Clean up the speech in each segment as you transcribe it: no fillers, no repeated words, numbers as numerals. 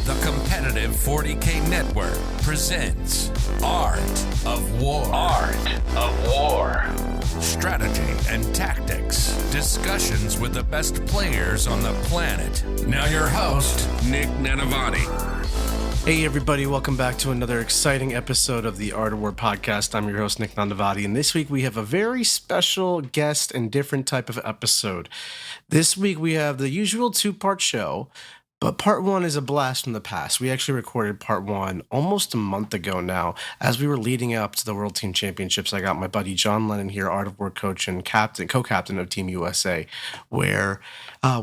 The competitive 40K network presents Art of War. Art of War. Strategy and tactics. Discussions with the best players on the planet. Now your host, Nick Nanavati. Hey everybody, welcome back to another exciting episode of the Art of War podcast. I'm your host, Nick Nanavati, and this week we have a very special guest and different type of episode. This week we have the usual two-part show, but part one is a blast from the past. We actually recorded part one almost a month ago now. As we were leading up to the World Team Championships, I got my buddy John Lennon here, Art of War coach and co-captain of Team USA, where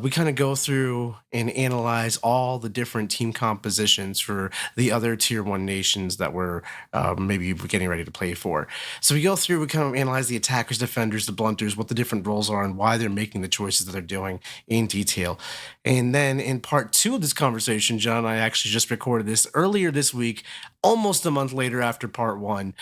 we kind of go through and analyze all the different team compositions for the other Tier 1 nations that we're maybe getting ready to play for. So we go through, we kind of analyze the attackers, defenders, the blunters, what the different roles are, and why they're making the choices that they're doing in detail. And then in part two of this conversation, John and I actually just recorded this earlier this week, almost a month later after part one.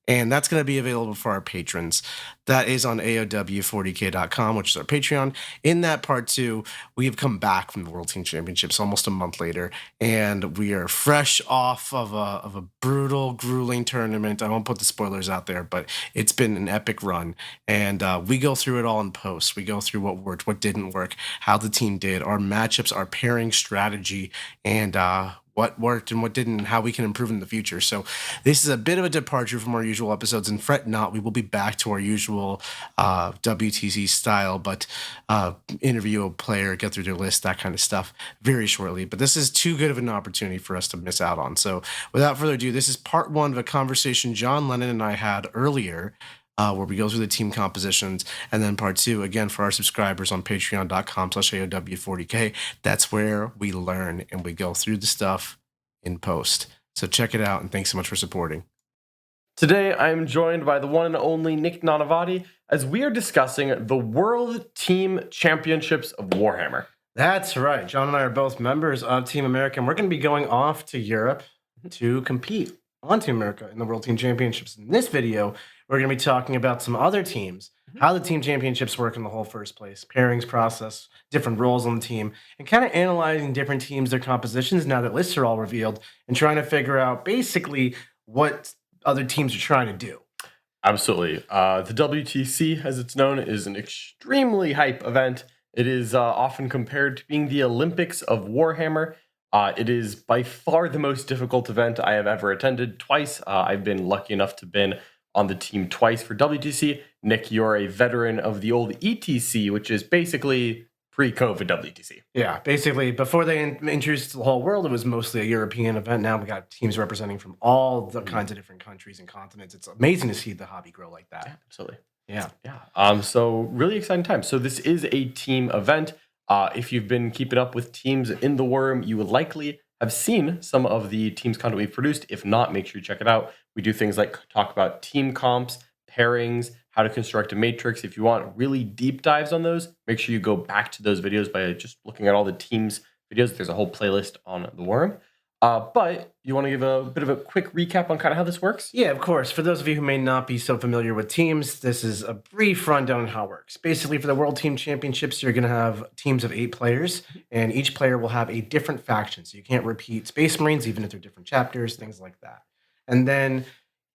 And that's going to be available for our patrons. That is on AOW40k.com, which is our Patreon. In that part two, we have come back from the World Team Championships almost a month later, and we are fresh off of a brutal, grueling tournament. I won't put the spoilers out there, but it's been an epic run. And we go through it all in post. We go through what worked, what didn't work, how the team did, our matchups, our pairing strategy, and what worked and what didn't, and how we can improve in the future. So this is a bit of a departure from our usual episodes, and fret not, we will be back to our usual WTC style, but interview a player, get through their list, that kind of stuff very shortly. But this is too good of an opportunity for us to miss out on. So without further ado, this is part one of a conversation John Lennon and I had earlier, where we go through the team compositions, and then part two, again, for our subscribers on patreon.com/AOW40K, that's where we learn and we go through the stuff in post. So check it out, and thanks so much for supporting. Today, I'm joined by the one and only Nick Nanavati as we are discussing the World Team Championships of Warhammer. That's right. John and I are both members of Team America, and we're going to be going off to Europe to compete on Team America in the World Team Championships. In this video, we're going to be talking about some other teams, how the team championships work in the whole first place, pairings process, different roles on the team, and kind of analyzing different teams, their compositions now that lists are all revealed, and trying to figure out basically what other teams are trying to do. Absolutely. The WTC, as it's known, is an extremely hype event. It is often compared to being the Olympics of Warhammer. It is by far the most difficult event I have ever attended twice. I've been lucky enough to have been on the team twice for WTC. Nick, you're a veteran of the old ETC, which is basically pre-COVID WTC. Yeah, basically, before they introduced the whole world, it was mostly a European event. Now we got teams representing from all the kinds of different countries and continents. It's amazing to see the hobby grow like that. Yeah, absolutely. Yeah. So really exciting time. So this is a team event. If you've been keeping up with teams in the Worm, you would likely have seen some of the teams content we've produced. If not, make sure you check it out. We do things like talk about team comps, pairings, how to construct a matrix. If you want really deep dives on those, make sure you go back to those videos by just looking at all the teams videos. There's a whole playlist on the Worm. But you want to give a bit of a quick recap on kind of how this works? Yeah, of course. For those of you who may not be so familiar with teams, this is a brief rundown on how it works. Basically, for the World Team Championships, you're going to have teams of 8 players, and each player will have a different faction. So you can't repeat Space Marines, even if they're different chapters, things like that. And then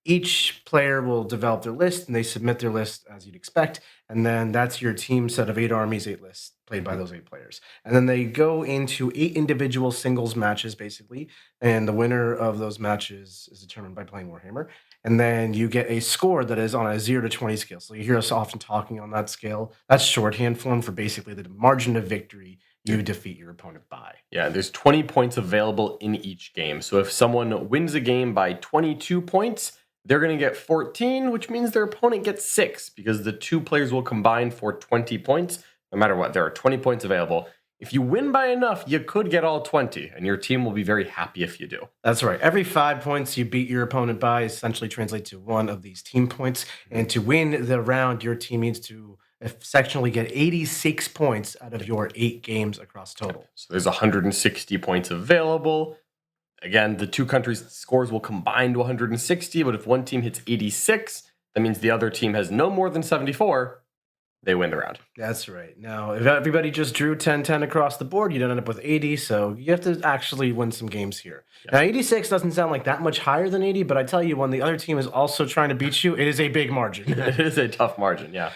each player will develop their list, and they submit their list as you'd expect. And then that's your team set of 8 armies, 8 lists, played by those 8 players. And then they go into 8 individual singles matches, basically. And the winner of those matches is determined by playing Warhammer. And then you get a score that is on a 0 to 20 scale. So you hear us often talking on that scale. That's shorthand form for basically the margin of victory you defeat your opponent by. Yeah, there's 20 points available in each game. So if someone wins a game by 22 points, they're going to get 14, which means their opponent gets 6, because the 2 players will combine for 20 points. No matter what, there are 20 points available. If you win by enough, you could get all 20, and your team will be very happy if you do. That's right. Every 5 points you beat your opponent by essentially translates to 1 of these team points. And to win the round, your team needs to sectionally get 86 points out of your 8 games across total. So there's 160 points available. Again, the 2 countries' scores will combine to 160, but if one team hits 86, that means the other team has no more than 74. they win the round. That's right. Now, if everybody just drew 10-10 across the board, you'd end up with 80. So you have to actually win some games here. Yeah. Now, 86 doesn't sound like that much higher than 80, but I tell you, when the other team is also trying to beat you, it is a big margin. It is a tough margin, yeah.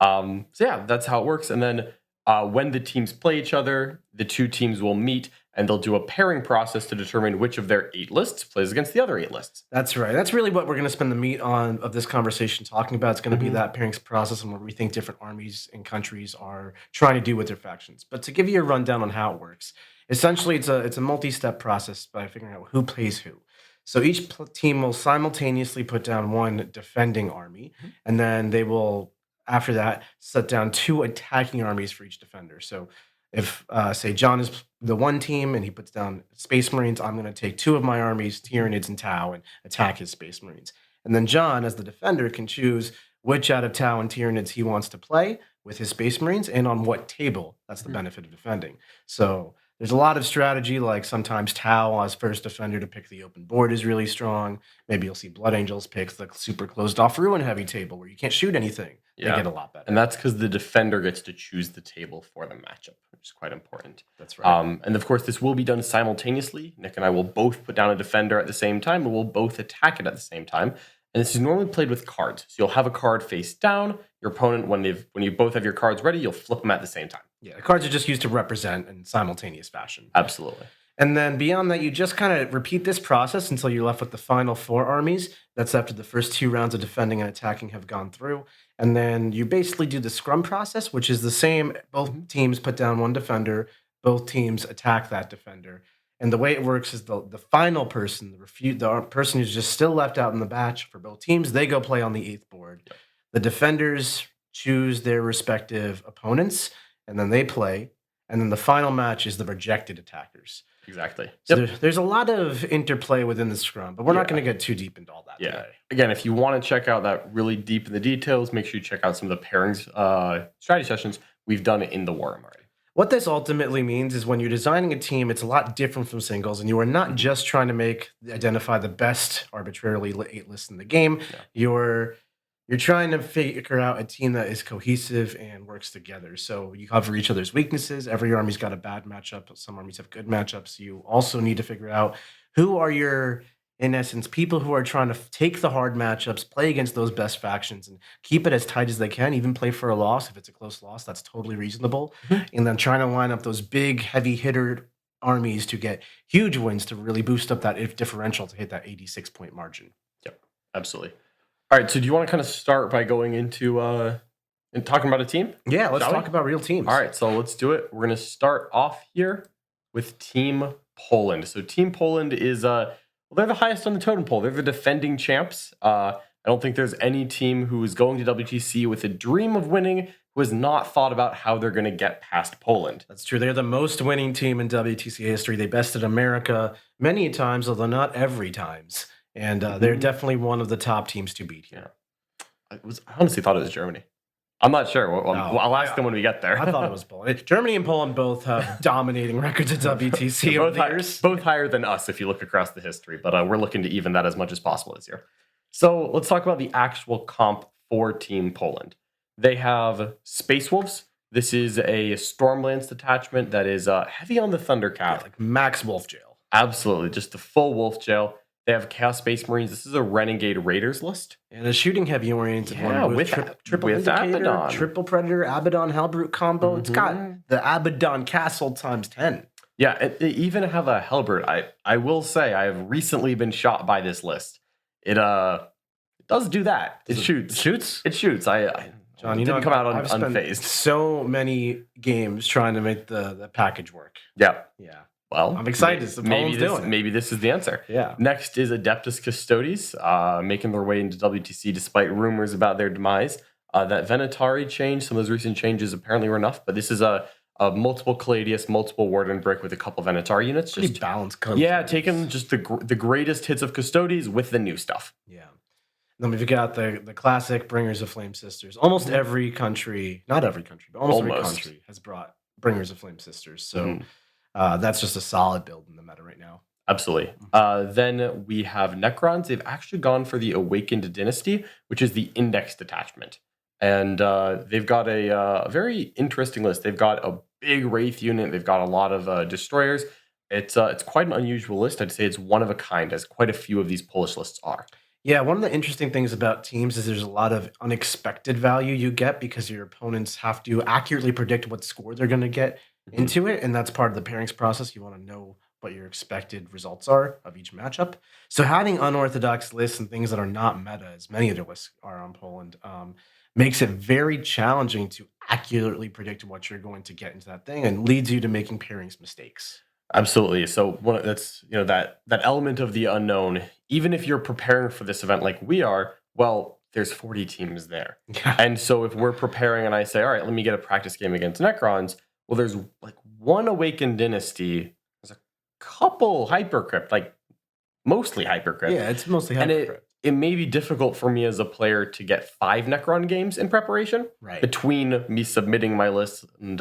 So yeah, that's how it works. And then when the teams play each other, the two teams will meet and they'll do a pairing process to determine which of their 8 lists plays against the other 8 lists. That's right. That's really what we're going to spend the meat on of this conversation talking about. It's going to be that pairings process and what we think different armies and countries are trying to do with their factions. But to give you a rundown on how it works, essentially it's a multi-step process by figuring out who plays who. So each team will simultaneously put down one defending army, and then they will, after that, set down 2 attacking armies for each defender. So if, say, John is the one team and he puts down Space Marines, I'm going to take 2 of my armies, Tyranids and Tau, and attack his Space Marines. And then John, as the defender, can choose which out of Tau and Tyranids he wants to play with his Space Marines and on what table. That's the benefit of defending. So there's a lot of strategy, like sometimes Tau as first defender to pick the open board is really strong. Maybe you'll see Blood Angels pick the super closed off ruin heavy table where you can't shoot anything. Yeah. They get a lot better. And that's because the defender gets to choose the table for the matchup, which is quite important. That's right. And of course, this will be done simultaneously. Nick and I will both put down a defender at the same time, and we'll both attack it at the same time. And this is normally played with cards. So you'll have a card face down. Your opponent, when you both have your cards ready, you'll flip them at the same time. Yeah, the cards are just used to represent in simultaneous fashion. Absolutely. And then beyond that, you just kind of repeat this process until you're left with the final 4 armies. That's after the first 2 rounds of defending and attacking have gone through. And then you basically do the scrum process, which is the same. Both teams put down 1 defender. Both teams attack that defender. And the way it works is the final person, the person who's just still left out in the batch for both teams, they go play on the 8th board. Yep. The defenders choose their respective opponents, and then they play. And then the final match is the rejected attackers. Exactly. So there's a lot of interplay within the scrum, but we're not going to get too deep into all that today. Again, if you want to check out that really deep in the details, make sure you check out some of the pairings strategy sessions we've done in the War Room already. What this ultimately means is when you're designing a team, it's a lot different from singles, and you are not just trying to identify the best arbitrarily 8 lists in the game. Yeah. You're trying to figure out a team that is cohesive and works together. So you cover each other's weaknesses. Every army's got a bad matchup. Some armies have good matchups. You also need to figure out who are your, in essence, people who are trying to take the hard matchups, play against those best factions, and keep it as tight as they can, even play for a loss. If it's a close loss, that's totally reasonable. And then trying to line up those big, heavy hitter armies to get huge wins to really boost up that differential to hit that 86-point margin. Yep, absolutely. All right, so do you want to kind of start by going into and talking about a team? Yeah, let's talk about real teams. All right, so let's do it. We're going to start off here with Team Poland. So Team Poland is they're the highest on the totem pole. They're the defending champs. I don't think there's any team who is going to WTC with a dream of winning who has not thought about how they're going to get past Poland. That's true. They're the most winning team in WTC history. They bested America many times, although not every times. And they're definitely one of the top teams to beat here. I honestly thought it was Germany. I'm not sure. I'll ask them when we get there. I thought it was Poland. Germany and Poland both have dominating records at WTC over the years. Both higher than us if you look across the history, but we're looking to even that as much as possible this year. So let's talk about the actual comp for Team Poland. They have Space Wolves. This is a Stormlance detachment that is heavy on the Thundercat. Yeah, like max Wolf Jail. Absolutely, just the full Wolf Jail. They have Chaos Space Marines. This is a Renegade Raiders list. And a shooting heavy oriented one with triple indicator, Abaddon. Triple Predator, Abaddon, Hellbrute combo. It's got the Abaddon Castle times 10. Yeah, they even have a Hellbrute. I will say I have recently been shot by this list. It does do that. It shoots. It shoots? John, didn't come out unfazed. So many games trying to make the package work. Yeah. Well, I'm excited. Maybe this is the answer. Yeah. Next is Adeptus Custodes, making their way into WTC despite rumors about their demise. That Venatari change, some of those recent changes apparently were enough, but this is a multiple Caladius, multiple Warden Brick with a couple Venatari units. Pretty balanced color. Yeah, taking just the greatest hits of Custodes with the new stuff. Yeah. Then we've got the classic Bringers of Flame Sisters. Almost every country, not every country, but almost every country has brought Bringers of Flame Sisters. So that's just a solid build in the meta right now. Absolutely. Then we have Necrons. They've actually gone for the Awakened Dynasty, which is the Index detachment. And they've got a very interesting list. They've got a big Wraith unit. They've got a lot of destroyers. It's quite an unusual list. I'd say it's one of a kind, as quite a few of these Polish lists are. Yeah, one of the interesting things about teams is there's a lot of unexpected value you get because your opponents have to accurately predict what score they're going to get Mhm. into it, and that's part of the pairings process. You want to know what your expected results are of each matchup. So having unorthodox lists and things that are not meta, as many of the lists are on Poland, makes it very challenging to accurately predict what you're going to get into that thing, and leads you to making pairings mistakes. Absolutely. So that's that element of the unknown. Even if you're preparing for this event like we are, well, there's 40 teams there, Yeah. and so if we're preparing and I say, all right, let me get a practice game against Necrons. Well, there's like one Awakened Dynasty. There's a couple Hypercrypt, like mostly Hypercrypt. Yeah, it's mostly And hypercrypt. it may be difficult for me as a player to get 5 Necron games in preparation Right. between me submitting my list and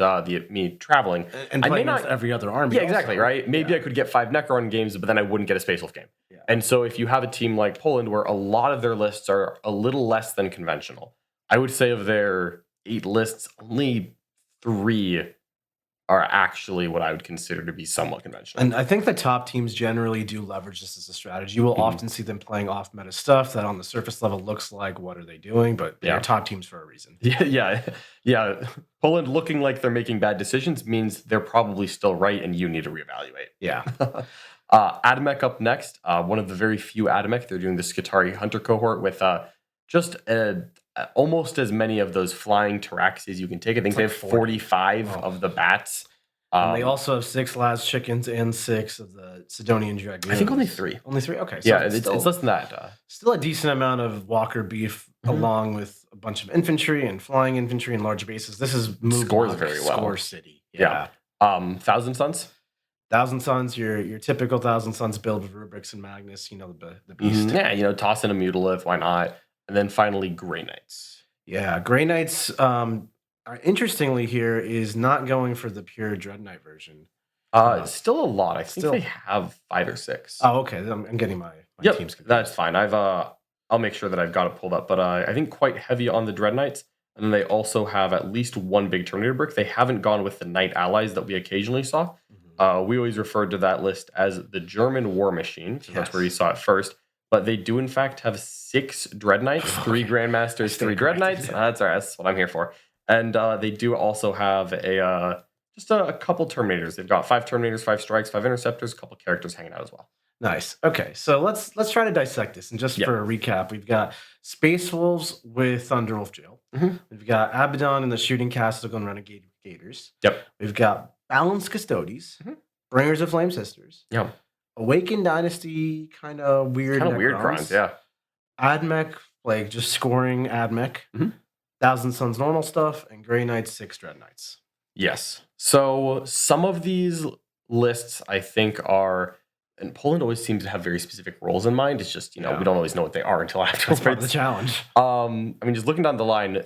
me traveling. And I may playing not- against every other army. Yeah, exactly, also. right? Maybe Yeah. I could get 5 Necron games, but then I wouldn't get a Space Wolf game. Yeah. And so if you have a team like Poland where a lot of their lists are a little less than conventional, I would say of their 8 lists, only 3 are actually what I would consider to be somewhat conventional. And I think the top teams generally do leverage this as a strategy. You will Mhm. often see them playing off meta stuff that on the surface level looks like, what are they doing? But they're Yeah. top teams for a reason. Yeah. Poland looking like they're making bad decisions means they're probably still right, and you need to reevaluate. Yeah. Adamek up next. One of the very few Adamek. They're doing the Skitarii Hunter cohort with just almost as many of those flying Taraxes you can take. I think It's they like have 40. 45 Oh. of the bats. And they also have 6 Laz chickens and 6 of the Sidonian Dragoons. I think only 3. Only 3? Okay. So Yeah, it's it's still, less than that. still a decent amount of Walker beef, Mhm. along with a bunch of infantry and flying infantry and large bases. This is Scores Moog very well. Score City. Yeah. Thousand Suns. Thousand Suns, your typical Thousand Suns build with Rubrics and Magnus, the beast. Yeah, toss in a Mutilith, why not? And then finally, Grey Knights. Yeah, Grey Knights, interestingly here, is not going for the pure Dread Knight version. Still a lot. I think Still- they have 5 or 6. Oh, okay. I'm getting my Yep, teams confused. that's fine. I'll make sure that I've got it pulled up. But I think quite heavy on the Dread Knights. And then they also have at least one big Terminator brick. They haven't gone with the Knight allies that we occasionally saw. Mhm. We always referred to that list as the German War Machine, because that's where you Yes. saw it first. But they do, in fact, have 6 Dread Knights, 3 Okay. Grandmasters, Stay 3 Dread corrected, Knights. yeah. That's all right. That's what I'm here for. And they do also have just a couple Terminators. They've got 5 Terminators, 5 Strikes, 5 Interceptors, a couple characters hanging out as well. Nice. Okay, so let's try to dissect this. And just Yeah. for a recap, we've got Space Wolves with Thunderwolf Jail. Mhm. We've got Abaddon and the Shooting Castle and Renegade Gators. Yep. We've got Balanced Custodes, Mhm. Bringers of Flame Sisters, Yeah. Awakened Dynasty, kind of weird. Kind of weird Necrons. crimes, yeah. Admech, like just scoring Admech. Mhm. Thousand Suns normal stuff, and Grey Knights, 6 Dread Knights. Yes. So some of these lists I think are, and Poland always seems to have very specific roles in mind. It's just, Yeah. we don't always know what they are until That's part of the afterwards. challenge. Just looking down the line,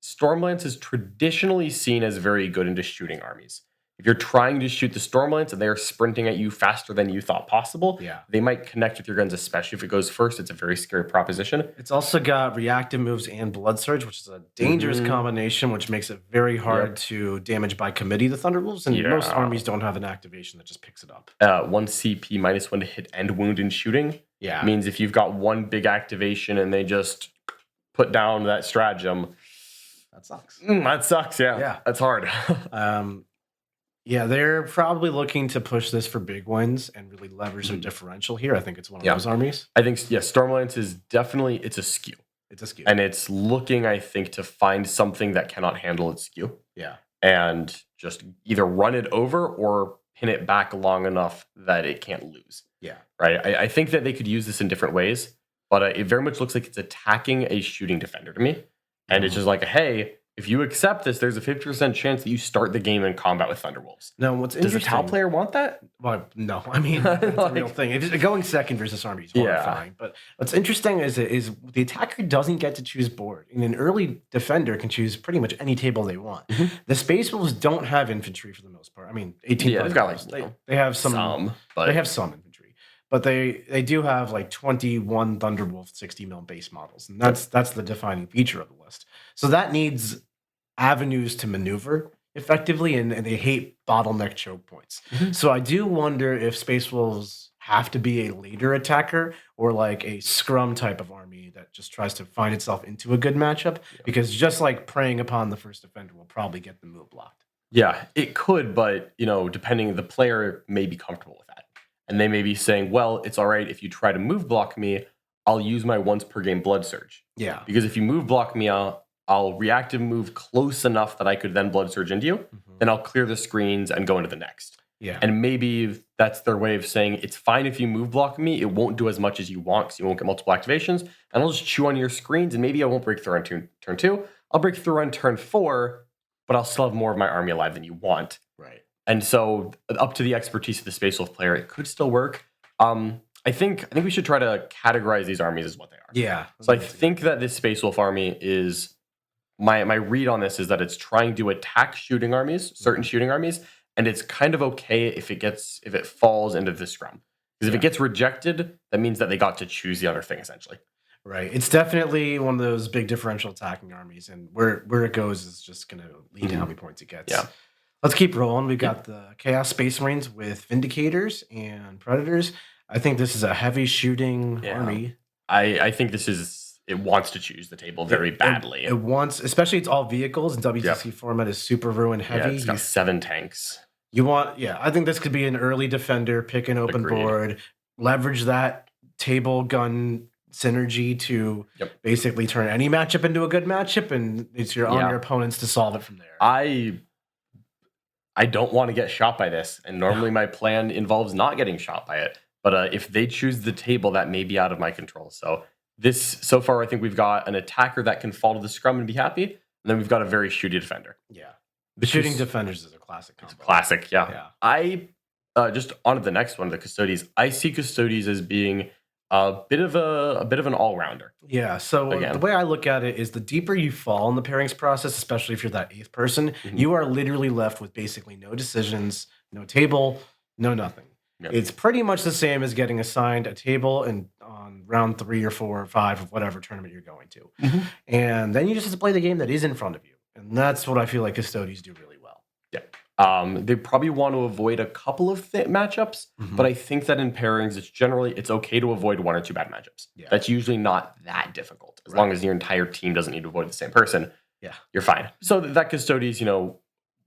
Stormlance is traditionally seen as very good into shooting armies. If you're trying to shoot the Stormlance and they are sprinting at you faster than you thought possible, Yeah. they might connect with your guns, especially if it goes first. It's a very scary proposition. It's also got reactive moves and blood surge, which is a dangerous Mhm. combination, which makes it very hard Yep. to damage by committee the Thunderwolves. And most Yeah. armies don't have an activation that just picks it up. 1 CP -1 to hit and wound in shooting Yeah. means if you've got one big activation and they just put down that stratagem, That sucks. that sucks. Yeah. Yeah. That's hard. Yeah, they're probably looking to push this for big wins and really leverage their Mhm. differential here. I think it's one of Yeah. those armies. I think, yeah, Stormlance is definitely, it's a skew. It's a skew. And it's looking, I think, to find something that cannot handle its skew Yeah. and just either run it over or pin it back long enough that it can't lose. Yeah. Right. I think that they could use this in different ways, but it very much looks like it's attacking a shooting defender to me. And it's Mhm. just like, hey, if you accept this, there's a 50% chance that you start the game in combat with Thunderwolves. No, what's Does a interesting? Tau player want that? Well, no, I mean it's a real Like- thing. If it's going second versus army is Yeah. horrifying. But what's interesting is the attacker doesn't get to choose board, and an early defender can choose pretty much any table they want. Mhm. The Space Wolves don't have infantry for the most part. I mean, 18. Yeah, they've got, like, they have some. but They have some infantry, but they do have like 21 Thunderwolf 60 mil base models, and that's the defining feature of the list. So that needs avenues to maneuver effectively, and they hate bottleneck choke points. So I do wonder if Space Wolves have to be a later attacker or like a scrum type of army that just tries to find itself into a good matchup, because just like preying upon the first defender will probably get the move blocked. Yeah, it could, but depending, the player may be comfortable with that. And they may be saying, well, it's all right if you try to move block me, I'll use my once per game Blood Surge. Yeah. Because if you move block me, I'll reactive move close enough that I could then Blood Surge into you. Then I'll clear the screens and go into the next. Yeah. And maybe that's their way of saying, it's fine if you move block me, it won't do as much as you want because you won't get multiple activations. And I'll just chew on your screens, and maybe I won't break through on turn 2. I'll break through on turn 4, but I'll still have more of my army alive than you want. Right. And so up to the expertise of the Space Wolf player, it could still work. I think we should try to categorize these armies as what they are. Yeah. So I think that this Space Wolf army is, my read on this is that it's trying to attack shooting armies, certain shooting armies, and it's kind of okay if it falls into the scrum. Because if it gets rejected, that means that they got to choose the other thing, essentially. Right. It's definitely one of those big differential attacking armies, and where it goes is just going to lead to how many points it gets. Yeah. Let's keep rolling. We've got the Chaos Space Marines with Vindicators and Predators. I think this is a heavy shooting army. I think it wants to choose the table very badly. It wants, especially it's all vehicles, and WTC format is super ruin heavy. Yeah, it's got 7 tanks. I think this could be an early defender, pick an open board, leverage that table gun synergy to basically turn any matchup into a good matchup, and it's on your opponents to solve it from there. I don't want to get shot by this, and normally my plan involves not getting shot by it. But if they choose the table, that may be out of my control. So far, I think we've got an attacker that can fall to the scrum and be happy, and then we've got a very shooty defender. Yeah, the shooting defenders is a classic combo. It's a classic, yeah. I just on to the next one, the Custodes. I see Custodes as being a bit of an all-rounder. Yeah, so the way I look at it is the deeper you fall in the pairings process, especially if you're that 8th person, you are literally left with basically no decisions, no table, no nothing. Yep. It's pretty much the same as getting assigned a table on round 3 or 4 or 5 of whatever tournament you're going to. And then you just have to play the game that is in front of you. And that's what I feel like Custodes do really well. Yeah. They probably want to avoid a couple of matchups, but I think that in pairings, it's okay to avoid 1 or 2 bad matchups. Yeah. That's usually not that difficult. As long as your entire team doesn't need to avoid the same person, you're fine. So that Custodes,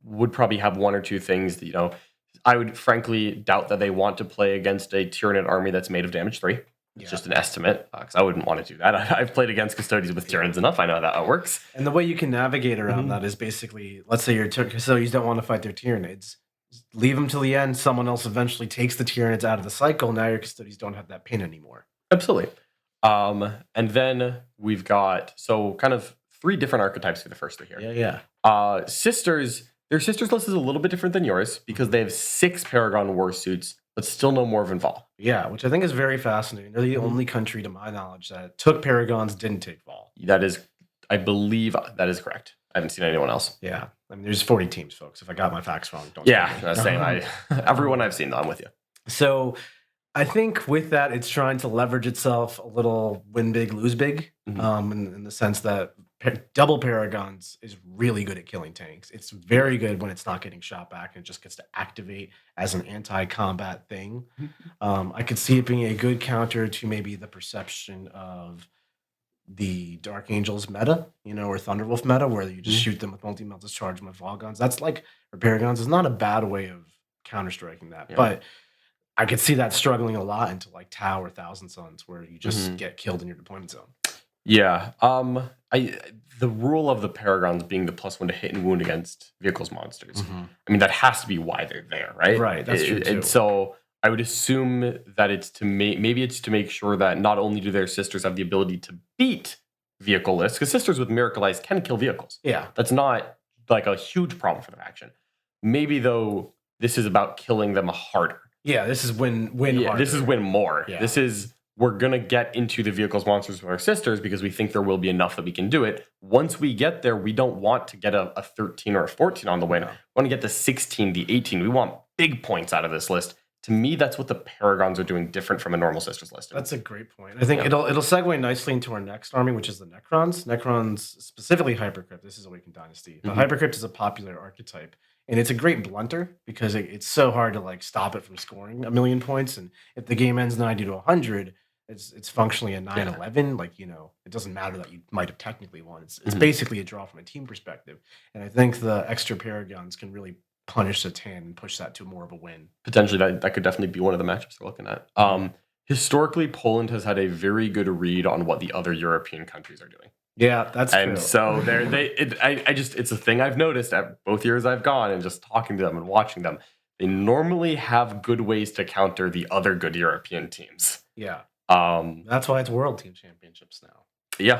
would probably have 1 or 2 things that, I would frankly doubt that they want to play against a Tyranid army that's made of damage 3. It's just an estimate, because I wouldn't want to do that. I've played against Custodes with Tyranids enough. I know how that works. And the way you can navigate around that is basically, let's say your Custodes don't want to fight their Tyranids. Leave them till the end. Someone else eventually takes the Tyranids out of the cycle. Now your Custodes don't have that pin anymore. Absolutely. And then we've got, kind of 3 different archetypes for the first 3 here. Sisters. Their sisters list is a little bit different than yours because they have 6 Paragon War suits, but still no more of Vol. Yeah, which I think is very fascinating. They're the only country, to my knowledge, that took Paragons, didn't take Vol. I believe that is correct. I haven't seen anyone else. Yeah, I mean, there's 40 teams, folks. If I got my facts wrong, don't. Yeah, same. Everyone I've seen, I'm with you. So, I think with that, it's trying to leverage itself a little win big, lose big, in the sense that double Paragons is really good at killing tanks. It's very good when it's not getting shot back and it just gets to activate as an anti-combat thing. I could see it being a good counter to maybe the perception of the Dark Angels meta, or Thunderwolf meta, where you just shoot them with multi-melt discharge and with Volgons. That's like, or Paragons is not a bad way of counter-striking that, but I could see that struggling a lot into like Tau or Thousand Suns, where you just get killed in your deployment zone. Yeah. The rule of the Paragons being the +1 to hit and wound against vehicles monsters. I mean, that has to be why they're there, right? Right. That's true too. And so I would assume that it's to make sure that not only do their sisters have the ability to beat vehicle lists, because sisters with Miracle Eyes can kill vehicles. Yeah. That's not like a huge problem for the faction. Maybe though, this is about killing them harder. Yeah, this is win harder. This is win more. Yeah. This is, we're going to get into the vehicles monsters with our sisters because we think there will be enough that we can do it. Once we get there, we don't want to get a 13 or a 14 on the way. We want to get the 16, the 18. We want big points out of this list To me, that's what the Paragons are doing different from a normal Sisters list. That's a great point. I think it'll segue nicely into our next army, which is the Necrons. Necrons, specifically Hypercrypt. This is Awakened Dynasty. The Hypercrypt is a popular archetype, and it's a great blunter because it's so hard to like stop it from scoring 1,000,000 points. And if the game ends 90 to 100, it's functionally a 9-11. Like, it doesn't matter that you might have technically won. It's basically a draw from a team perspective. And I think the extra Paragons can really punish the tan and push that to more of a win. Potentially, that could definitely be one of the matchups we're looking at. Historically, Poland has had a very good read on what the other European countries are doing. Yeah, that's and true. So it's a thing I've noticed at both years I've gone and just talking to them and watching them. They normally have good ways to counter the other good European teams. Yeah. That's why it's World Team Championships now. Yeah.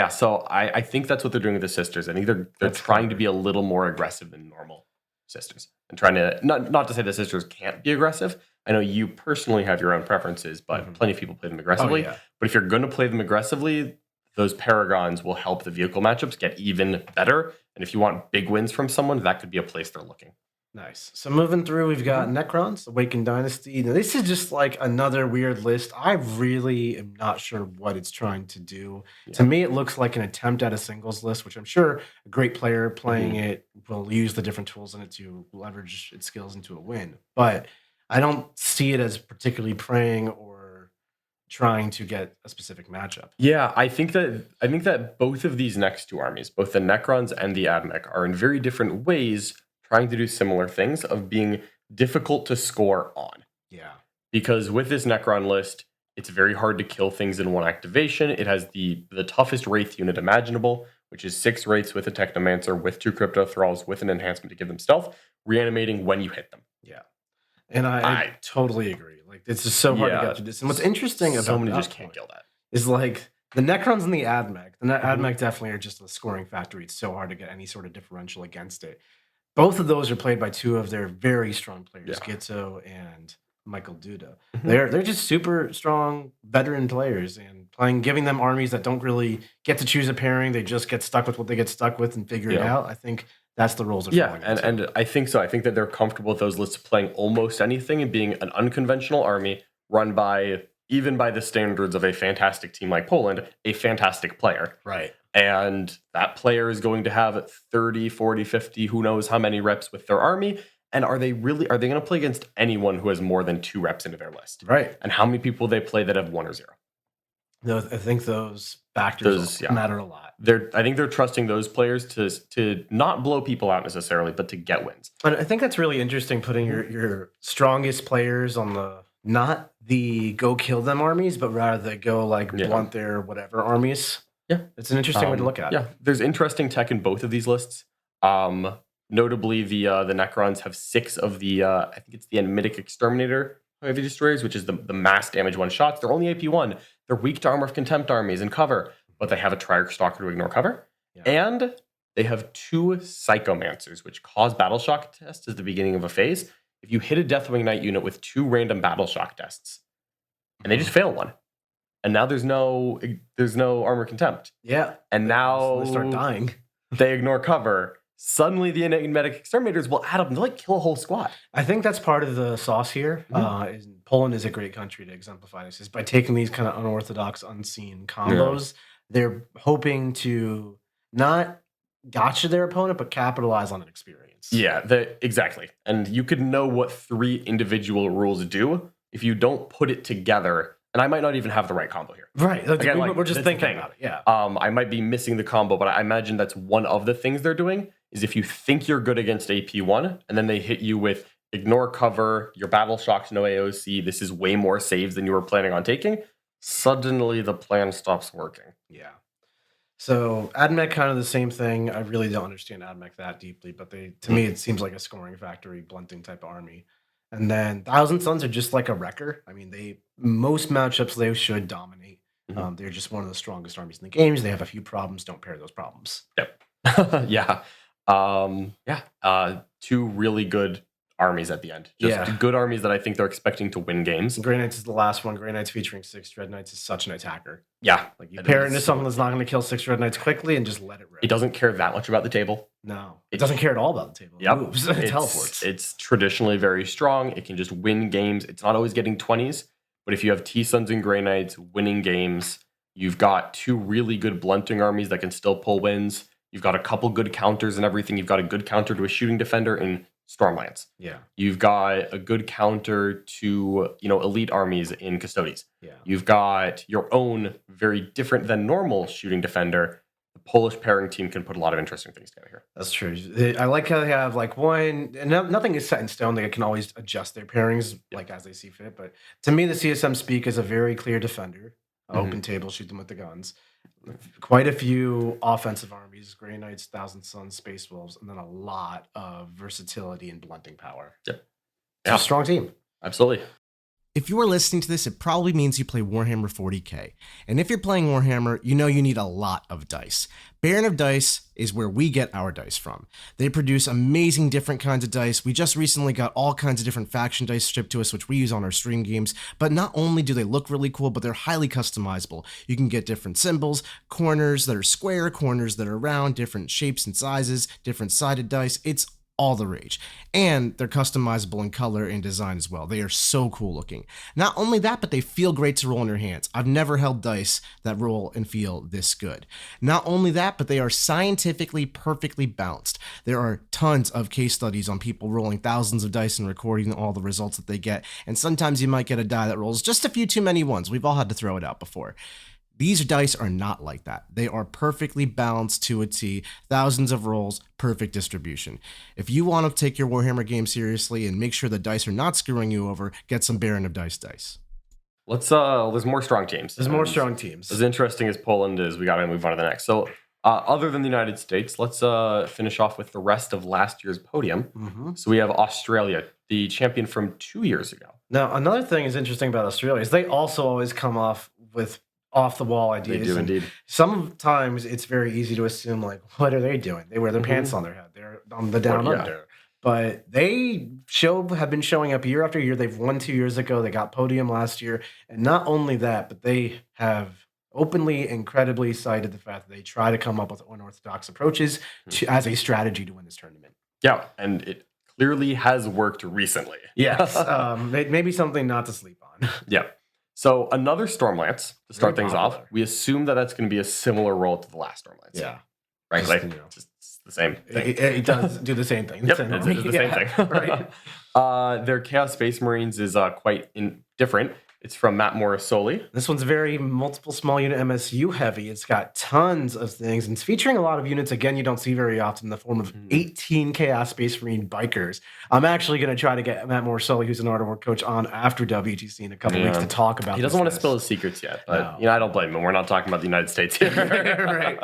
So I think that's what they're doing with the Sisters. I think they're trying to be a little more aggressive than normal Sisters. And trying to, not to say the Sisters can't be aggressive. I know you personally have your own preferences, but plenty of people play them aggressively. Oh, yeah. But if you're going to play them aggressively, those Paragons will help the vehicle matchups get even better. And if you want big wins from someone, that could be a place they're looking. Nice. So moving through, we've got Necrons, Awakened Dynasty. Now, this is just like another weird list. I really am not sure what it's trying to do. Yeah. To me, it looks like an attempt at a singles list, which I'm sure a great player playing it will use the different tools in it to leverage its skills into a win. But I don't see it as particularly praying or trying to get a specific matchup. Yeah, I think that both of these next two armies, both the Necrons and the Admech, are in very different ways trying to do similar things of being difficult to score on. Yeah. Because with this Necron list, it's very hard to kill things in one activation. It has the toughest Wraith unit imaginable, which is 6 Wraiths with a Technomancer, with 2 Crypto Thralls, with an enhancement to give them stealth, reanimating when you hit them. Yeah. And I totally agree. Like, it's just so hard to get through this. And what's interesting about somebody just can't kill that is like the Necrons and the Admech. The Admech definitely are just a scoring factory. It's so hard to get any sort of differential against it. Both of those are played by two of their very strong players, Gitzo and Michael Duda. They're just super strong veteran players, and giving them armies that don't really get to choose a pairing. They just get stuck with what they get stuck with and figure it out. I think that's the roles they're falling into. And I think so. I think that they're comfortable with those lists playing almost anything and being an unconventional army run by, even by the standards of a fantastic team like Poland, a fantastic player. Right. And that player is going to have 30, 40, 50, who knows how many reps with their army. And are they going to play against anyone who has more than 2 reps into their list? Right. And how many people they play that have 1 or 0? No, I think those factors matter a lot. I think they're trusting those players to not blow people out necessarily, but to get wins. And I think that's really interesting, putting your strongest players on not the go kill them armies, but rather the go blunt their whatever armies. Yeah. It's an interesting way to look at it. Yeah. There's interesting tech in both of these lists. Notably, the Necrons have 6 of the, I think it's the Enmitic Exterminator heavy destroyers, which is the mass damage one-shots. They're only AP1. They're weak to Armor of Contempt armies and cover, but they have a Triarch Stalker to ignore cover. Yeah. And they have 2 Psychomancers, which cause Battle Shock tests at the beginning of a phase. If you hit a Deathwing Knight unit with 2 random Battle Shock tests, and they just fail one, and now there's no Armor Contempt. Yeah. And now they start dying. They ignore cover. Suddenly the Enigmatic Exterminators will add up and they'll kill a whole squad. I think that's part of the sauce here. Poland is a great country to exemplify this. Is by taking these kind of unorthodox, unseen combos, they're hoping to not gotcha their opponent, but capitalize on an experience. Yeah, exactly. And you could know what 3 individual rules do if you don't put it together. And I might not even have the right combo here. Right. Again, we're just thinking about it. Yeah. I might be missing the combo, but I imagine that's one of the things they're doing is if you think you're good against AP1 and then they hit you with ignore cover, your battle shocks, no AOC, this is way more saves than you were planning on taking, suddenly the plan stops working. Yeah. So Admech, kind of the same thing. I really don't understand Admech that deeply, but to me, it seems like a scoring factory, blunting type of army. And then Thousand Suns are just like a wrecker. I mean, most matchups they should dominate. They're just one of the strongest armies in the games. They have a few problems. Don't pair those problems. Yep. Yeah. 2 really good armies at the end. Just good armies that I think they're expecting to win games. Grey Knights is the last one. Grey Knights featuring 6 Dread Knights is such an attacker. Yeah. Like you pair it into something that's not going to kill 6 Dread Knights quickly and just let it rip. It doesn't care that much about the table. No, it doesn't care at all about the table. It moves. It teleports. It's traditionally very strong. It can just win games. It's not always getting 20s, but if you have T-Suns and Grey Knights winning games, you've got 2 really good blunting armies that can still pull wins. You've got a couple good counters and everything. You've got a good counter to a shooting defender in Stormlands. Yeah. You've got a good counter to, elite armies in Custodes. Yeah. You've got your own very different than normal shooting defender. The Polish pairing team can put a lot of interesting things together here. That's true. I like how they have one, and nothing is set in stone. They can always adjust their pairings as they see fit. But to me, the CSM Speak is a very clear defender. Open table, shoot them with the guns. Quite a few offensive armies, Grey Knights, Thousand Suns, Space Wolves, and then a lot of versatility and blunting power. Yep. It's a strong team. Absolutely. If you are listening to this, it probably means you play Warhammer 40k. And if you're playing Warhammer, you know you need a lot of dice. Baron of Dice is where we get our dice from. They produce amazing different kinds of dice. We just recently got all kinds of different faction dice shipped to us, which we use on our stream games. But not only do they look really cool, but they're highly customizable. You can get different symbols, corners that are square, corners that are round, different shapes and sizes, different sided dice. It's all the rage. And they're customizable in color and design as well. They are so cool looking. Not only that, but they feel great to roll in your hands. I've never held dice that roll and feel this good. Not only that, but they are scientifically perfectly balanced. There are tons of case studies on people rolling thousands of dice and recording all the results that they get. And sometimes you might get a die that rolls just a few too many ones. We've all had to throw it out before. These dice are not like that. They are perfectly balanced to a T, thousands of rolls, perfect distribution. If you want to take your Warhammer game seriously and make sure the dice are not screwing you over, get some Baron of Dice dice. There's more strong teams. There's more strong teams. As interesting as Poland is, we got to move on to the next. So other than the United States, let's finish off with the rest of last year's podium. So we have Australia, the champion from 2 years ago. Now, another thing is interesting about Australia is they also always come off with off-the-wall ideas. They do indeed. Sometimes it's very easy to assume, what are they doing? They wear their pants on their head. They're on the down under. But they have been showing up year after year. They've won 2 years ago. They got podium last year. And not only that, but they have openly, incredibly cited the fact that they try to come up with unorthodox approaches as a strategy to win this tournament. Yeah, and it clearly has worked recently. Yes. Maybe something not to sleep on. Yeah. So another Stormlance to start things off. We assume that that's going to be a similar role to the last Stormlance. Yeah. Right? Just the same thing. It does do the same thing. Yep, it's the same thing. Right. Their Chaos Space Marines is quite different. It's from Matt Morrisoli. This one's very multiple small unit MSU heavy. It's got tons of things, and it's featuring a lot of units, again, you don't see very often, in the form of 18 Chaos Space Marine bikers. I'm actually going to try to get Matt Morrisoli, who's an Art of War coach, on after WTC in a couple weeks to talk about He doesn't want to spill his secrets yet, but I don't blame him. We're not talking about the United States here. Right.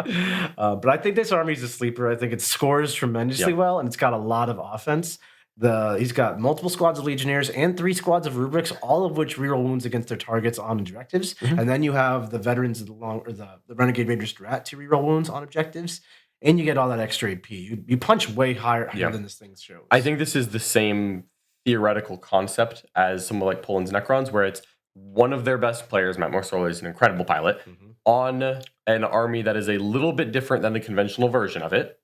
But I think this army is a sleeper. I think it scores tremendously well, and it's got a lot of offense. He's got multiple squads of Legionnaires and 3 squads of Rubrics, all of which reroll wounds against their targets on objectives. And then you have the veterans of the Renegade Ranger Strat to reroll wounds on objectives. And you get all that extra AP. You punch way higher than this thing shows. I think this is the same theoretical concept as some like Poland's Necrons, where it's one of their best players, Matt Morrisoli, is an incredible pilot, on an army that is a little bit different than the conventional version of it,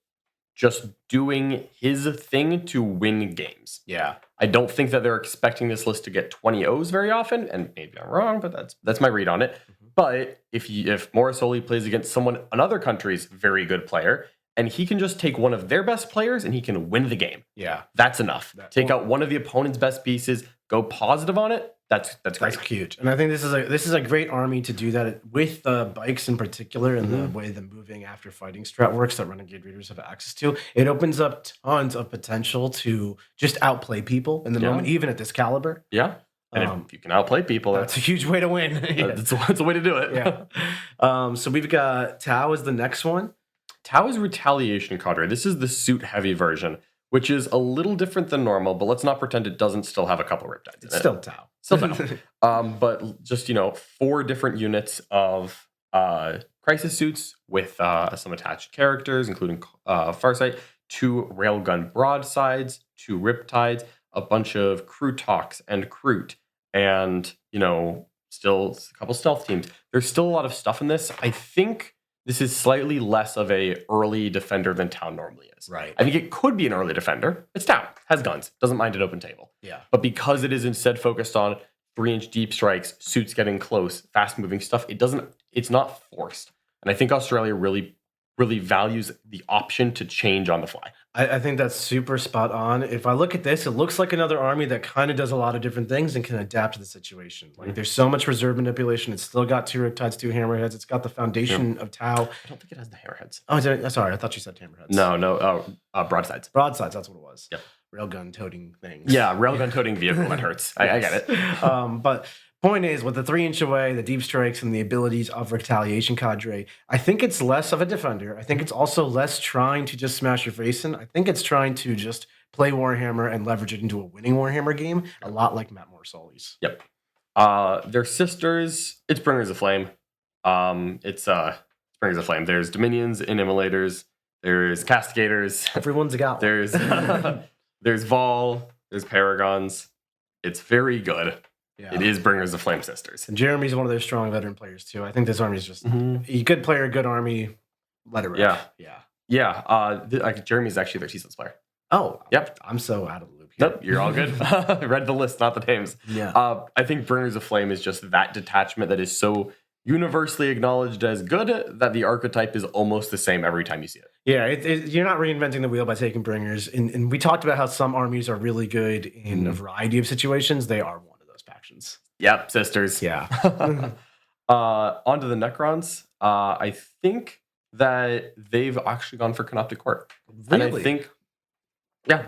just doing his thing to win games. Yeah. I don't think that they're expecting this list to get 20 O's very often, and maybe I'm wrong, but that's my read on it. But if Morrisoli plays against another country's very good player, and he can just take one of their best players and he can win the game. Yeah. That's enough. Take out one of the opponent's best pieces, go positive on it. That's great. That's cute. And I think this is a great army to do that with the bikes in particular, and the way the moving after fighting strat works that Renegade Raiders have access to. It opens up tons of potential to just outplay people in the moment, even at this caliber. Yeah. And if you can outplay people, that's a huge way to win. That's a way to do it. Yeah. So we've got Tau as the next one. Tau is Retaliation Cadre. This is the suit-heavy version, which is a little different than normal, but let's not pretend it doesn't still have a couple Riptides. It's still Tau. Still Tau. But just, 4 different units of crisis suits with some attached characters, including Farsight, 2 railgun broadsides, 2 Riptides, a bunch of crew talks and Kroot, and, still a couple stealth teams. There's still a lot of stuff in this. I think this is slightly less of a early defender than Town normally is. Right. I think it could be an early defender. It's Town, has guns, doesn't mind an open table. Yeah. But because it is instead focused on 3-inch deep strikes, suits getting close, fast moving stuff, it's not forced. And I think Australia really values the option to change on the fly. I think that's super spot on. If I look at this, it looks like another army that kind of does a lot of different things and can adapt to the situation. Like there's so much reserve manipulation. It's still got 2 Riptides, 2 Hammerheads. It's got the foundation of Tau. I don't think it has the Hammerheads. Oh, sorry. I thought you said Hammerheads. No. Broadsides. Broadsides, that's what it was. Yep. Railgun toting things. Yeah, railgun toting vehicle. That hurts. I get it. But point is, with the 3-inch away, the deep strikes, and the abilities of Retaliation Cadre, I think it's less of a defender. I think it's also less trying to just smash your face in. I think it's trying to just play Warhammer and leverage it into a winning Warhammer game, a lot like Matt Morsolli's. Yep. Their sisters, it's Bringers of Flame. It's Bringers of Flame. There's Dominions, Inimmolators, there's Castigators. Everyone's got one. There's Vol, there's Paragons. It's very good. Yeah. It is Bringers of Flame sisters. And Jeremy's one of their strong veteran players, too. I think this army is just a good player, good army. Let it rip. Yeah. Jeremy's actually their seasons player. Oh, yep. I'm so out of the loop here. Nope, you're all good. I read the list, not the names. Yeah. I think Bringers of Flame is just that detachment that is so universally acknowledged as good that the archetype is almost the same every time you see it. Yeah, you're not reinventing the wheel by taking Bringers. And we talked about how some armies are really good in a variety of situations. They are one of those factions. Yep, sisters. Yeah. Onto the Necrons. I think that they've actually gone for Canoptic Court. Really? And I think,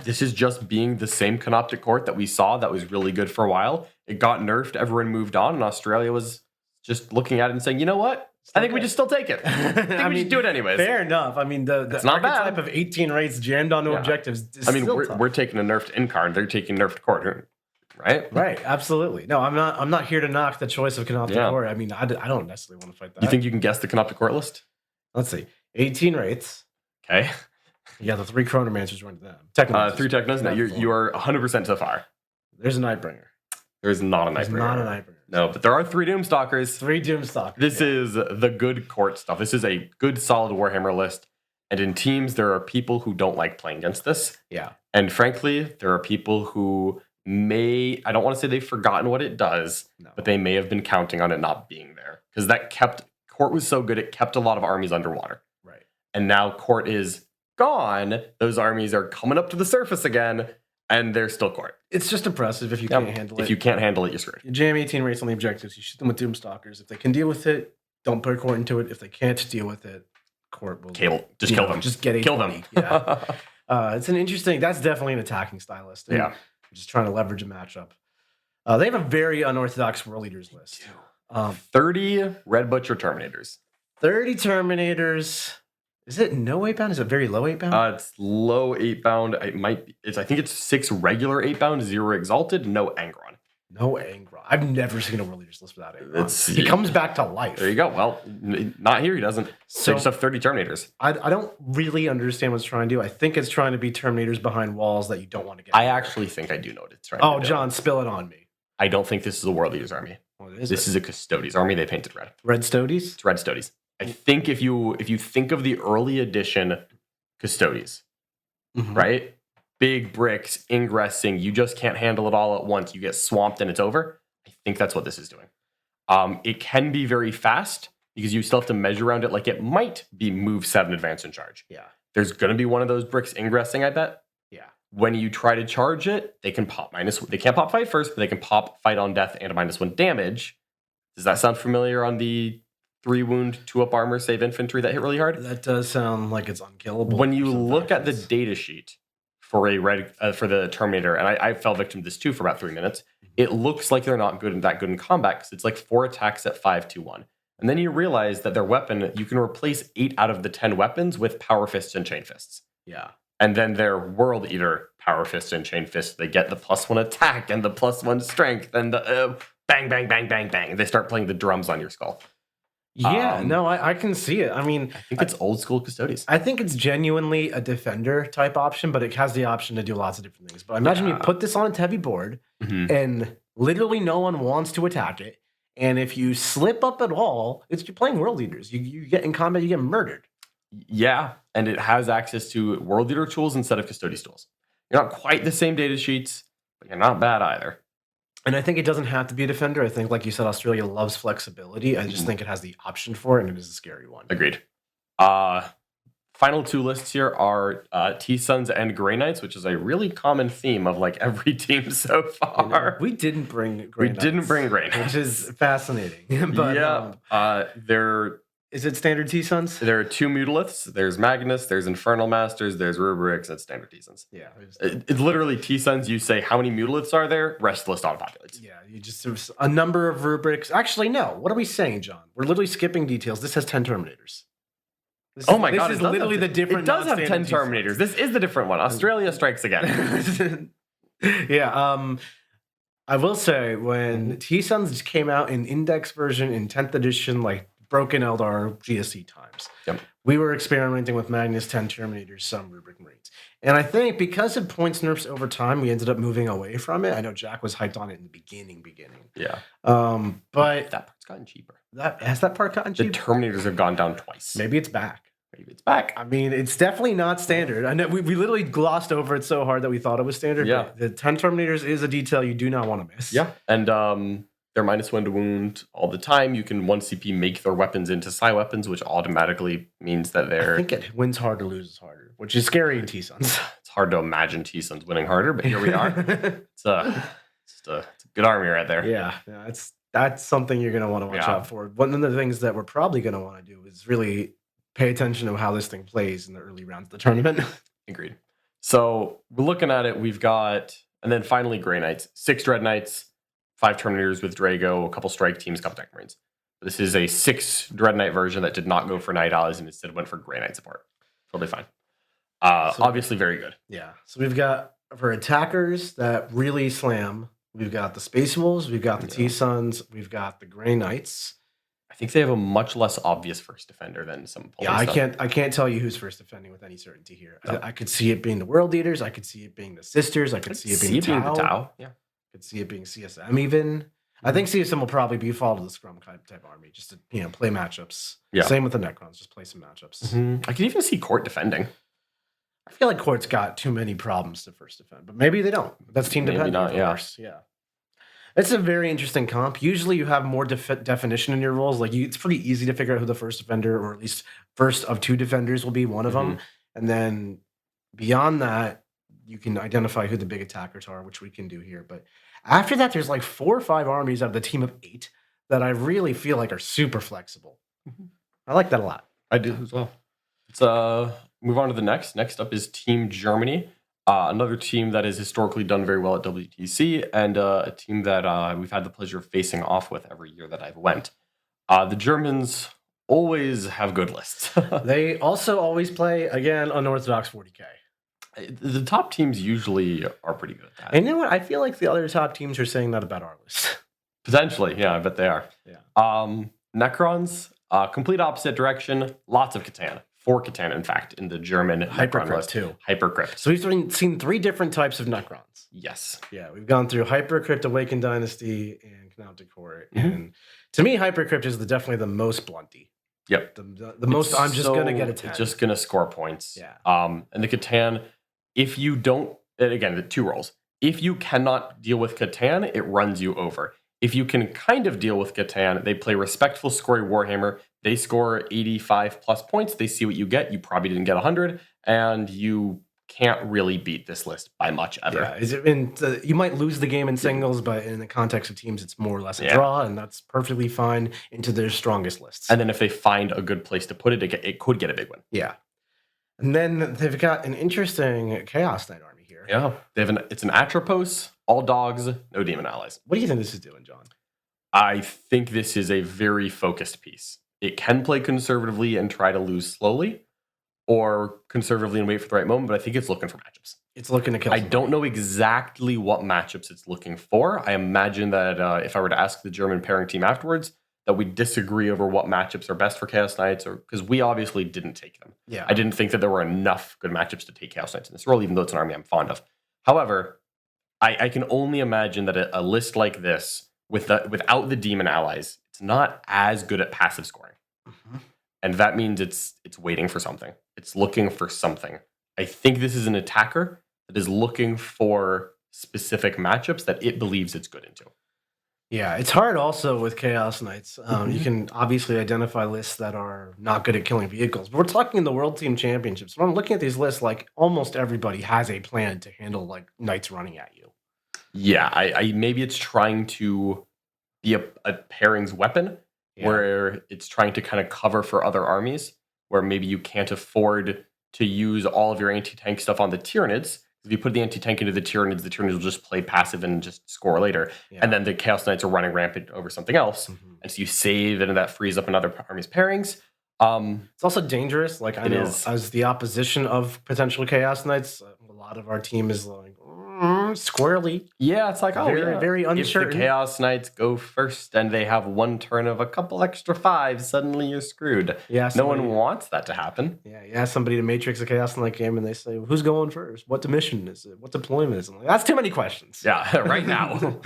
this is just being the same Canoptic Court that we saw that was really good for a while. It got nerfed, everyone moved on, and Australia was just looking at it and saying, you know what? I think we just still take it. I think we should do it anyways. Fair enough. I mean, the not archetype bad. of 18 rates jammed onto objectives is we're taking a nerfed Incarn. They're taking nerfed Court, right? Right, absolutely. No, I'm not here to knock the choice of Canoptic Court. I mean, I don't necessarily want to fight that. You think you can guess the Canoptic Court list? Let's see. 18 rates. Okay. Yeah, the 3 Chronomancers went to them. Technomancers. 3 Technos. No, you are 100% so far. There's a Nightbringer. There is not a Nightbringer. There's not a Nightbringer. No, but there are 3 Doomstalkers. 3 Doomstalkers. This is the good court stuff. This is a good, solid Warhammer list. And in teams, there are people who don't like playing against this. Yeah. And frankly, there are people who I don't want to say they've forgotten what it does, but they may have been counting on it not being there. Because court was so good, it kept a lot of armies underwater. Right. And now court is gone. Those armies are coming up to the surface again, and they're still court. It's just impressive if you can't handle it. If you can't handle it, you're screwed. You jam 18 rates on the objectives. You shoot them with Doomstalkers. If they can deal with it, don't put court into it. If they can't deal with it, court will kill them. Just get kill them. Yeah. It's an interesting. That's definitely an attacking stylist. And just trying to leverage a matchup. They have a very unorthodox World Leaders list. 30 Red Butcher Terminators. 30 Terminators. Is it no 8 bound? Is it very low 8 bound? It's low 8 bound. It might be. I think it's 6 regular 8 bound, 0 Exalted, no Angron. No Angron. I've never seen a World Leaders list without Angron. He comes back to life. There you go. Well, not here. He doesn't. So they just have 30 Terminators. I don't really understand what it's trying to do. I think it's trying to be Terminators behind walls that you don't want to get. I actually think I do know what it's trying to do. Oh, John, spill it on me. I don't think this is a World Leaders army. This is a Custodes army. They painted red. Red Stodes? It's Red Stodes. I think if you think of the early edition Custodes, right? Big bricks, ingressing, you just can't handle it all at once. You get swamped and it's over. I think that's what this is doing. It can be very fast because you still have to measure around it like it might be move 7, advance, and charge. Yeah. There's going to be one of those bricks ingressing, I bet. Yeah. When you try to charge it, they can pop they can't pop fight first, but they can pop fight on death and a -1 damage. Does that sound familiar on the 3 wound, 2 up armor, save infantry that hit really hard? That does sound like it's unkillable. When you look at the data sheet for for the Terminator, and I fell victim to this too for about 3 minutes, it looks like they're not that good in combat because it's like 4 attacks at 5-2-1. And then you realize that their weapon, you can replace 8 out of the 10 weapons with Power Fists and Chain Fists. Yeah. And then their World Eater Power Fists and Chain Fists, they get the +1 attack and the +1 strength and the bang, bang, bang, bang, bang. They start playing the drums on your skull. Yeah, no, I can see it. I mean, I think it's old school Custodes. I think it's genuinely a defender type option, but it has the option to do lots of different things. But imagine you put this on a heavy board and literally no one wants to attack it. And if you slip up at all, you're playing world leaders. You get in combat, you get murdered. Yeah, and it has access to world leader tools instead of custodies tools. You're not quite the same data sheets, but you're not bad either. And I think it doesn't have to be a defender. I think, like you said, Australia loves flexibility. I just think it has the option for it, and it is a scary one. Agreed. Final two lists here are T-Suns and Grey Knights, which is a really common theme of like every team so far. We didn't bring Grey Knights. Grey Knights. Which is fascinating. But, is it standard T-Suns? There are two Mutaliths. There's Magnus, there's Infernal Masters, there's Rubrics, and standard T-Suns. Yeah. It's literally T-Suns. You say, how many Mutaliths are there? Rest of the list auto-populates. Yeah, there's a number of Rubrics. Actually, no. What are we saying, John? We're literally skipping details. This has 10 Terminators. This God! This is literally the different. It does have 10 Terminators. This is the different one. Australia strikes again. Yeah. I will say when T-Suns came out in Index version in 10th edition, like broken Eldar GSC times, we were experimenting with Magnus 10 Terminators, some Rubric Marines, and I think because of points nerfs over time, we ended up moving away from it. I know Jack was hyped on it in the beginning. Yeah. But that part's gotten cheaper. Has that part gotten cheaper? The Terminators have gone down twice. Maybe it's back. I mean, it's definitely not standard. I know we literally glossed over it so hard that we thought it was standard. Yeah. The 10 Terminators is a detail you do not want to miss. Yeah. And they're -1 to wound all the time. You can 1 CP make their weapons into psi weapons, which automatically means that they're... I think it wins harder, loses harder, which is scary in T-Suns. It's hard to imagine T-Suns winning harder, but here we are. It's a good army right there. Yeah, that's something you're going to want to watch out for. One of the things that we're probably going to want to do is really pay attention to how this thing plays in the early rounds of the tournament. Agreed. So we're looking at it. We've got, and then finally Grey Knights, 6 Dread Knights, 5 Terminators with Drago, a couple Strike Teams, a couple Deck Marines. This is a 6 Dread Knight version that did not go for Night Allies and instead went for Grey Knight support. Totally fine. Obviously very good. Yeah. So we've got, for attackers that really slam, we've got the Space Wolves, we've got the T-Suns, we've got the Grey Knights. I think they have a much less obvious first defender than some. Yeah, I can't tell you who's first defending with any certainty here. No. I could see it being the World Leaders. I could see it being the Sisters. I could see it being the Tau. Yeah, I could see it being CSM even. I think CSM will probably be fall to the Scrum type army just to play matchups. Yeah. Same with the Necrons, just play some matchups. Mm-hmm. I could even see Court defending. I feel like Court's got too many problems to first defend, but maybe they don't. That's team dependent. Of course. Yeah. It's a very interesting comp. Usually you have more definition in your roles. Like it's pretty easy to figure out who the first defender, or at least first of 2 defenders will be, one of them. And then beyond that, you can identify who the big attackers are, which we can do here. But after that, there's like 4 or 5 armies out of the team of 8 that I really feel like are super flexible. I like that a lot. I do as well. Let's move on to the next. Next up is Team Germany. Another team that has historically done very well at WTC, and a team that we've had the pleasure of facing off with every year that I've went. The Germans always have good lists. They also always play, again, unorthodox 40k. The top teams usually are pretty good at that. And you know what? I feel like the other top teams are saying that about our list. Potentially, yeah, I bet they are. Yeah. Necrons, complete opposite direction, lots of Catan. 4 Catan, in fact, in the German Necron list. Too. Hypercrypt. So we've seen 3 different types of Necrons. Yes. Yeah, we've gone through Hypercrypt, Awakened Dynasty, and Canoptic Court. And to me, Hypercrypt is definitely the most blunty. Yep. The most, I'm just going to get attacked. It's just going to score points. Yeah. And the Catan, if you don't, and again, the 2 roles. If you cannot deal with Catan, it runs you over. If you can kind of deal with Catan, they play Respectful Scory Warhammer. They score 85 plus points. They see what you get. You probably didn't get 100, and you can't really beat this list by much ever. Yeah, you might lose the game in singles, but in the context of teams, it's more or less a draw, and that's perfectly fine into their strongest lists. And then if they find a good place to put it, it could get a big win. Yeah. And then they've got an interesting Chaos Knight army here. Yeah. It's an Atropos, all dogs, no demon allies. What do you think this is doing, John? I think this is a very focused piece. It can play conservatively and try to lose slowly, or conservatively and wait for the right moment, but I think it's looking for matchups. It's looking to kill. I don't know exactly what matchups it's looking for. I imagine that if I were to ask the German pairing team afterwards, that we disagree over what matchups are best for Chaos Knights, or because we obviously didn't take them. Yeah. I didn't think that there were enough good matchups to take Chaos Knights in this role, even though it's an army I'm fond of. However, I can only imagine that a list like this without the demon allies, it's not as good at passive scoring. Mhm. And that means it's waiting for something. It's looking for something. I think this is an attacker that is looking for specific matchups that it believes it's good into. Yeah, it's hard also with Chaos Knights. You can obviously identify lists that are not good at killing vehicles, but we're talking in the World Team Championships. When I'm looking at these lists, like almost everybody has a plan to handle like knights running at you. Yeah, I maybe it's trying to be a pairings weapon Yeah. where it's trying to kind of cover for other armies, where maybe you can't afford to use all of your anti-tank stuff on the Tyranids. If you put the anti-tank into the Tyranids will just play passive and just score later. Yeah. And then the Chaos Knights are running rampant over something else. Mhm. And so you save, and that frees up another army's pairings. It's also dangerous. Like I It know is. as the opposition of potential Chaos Knights, a lot of our team is like squirrely. Yeah, it's like, Very if uncertain. the Chaos Knights go first and they have one turn of a couple extra 5s, suddenly you're screwed. Yeah, No one wants that to happen. Yeah, you ask somebody to matrix a Chaos Knight game, and they say, "Who's going first? What mission is it? What deployment is it?" I'm like, that's too many questions. Yeah, right now.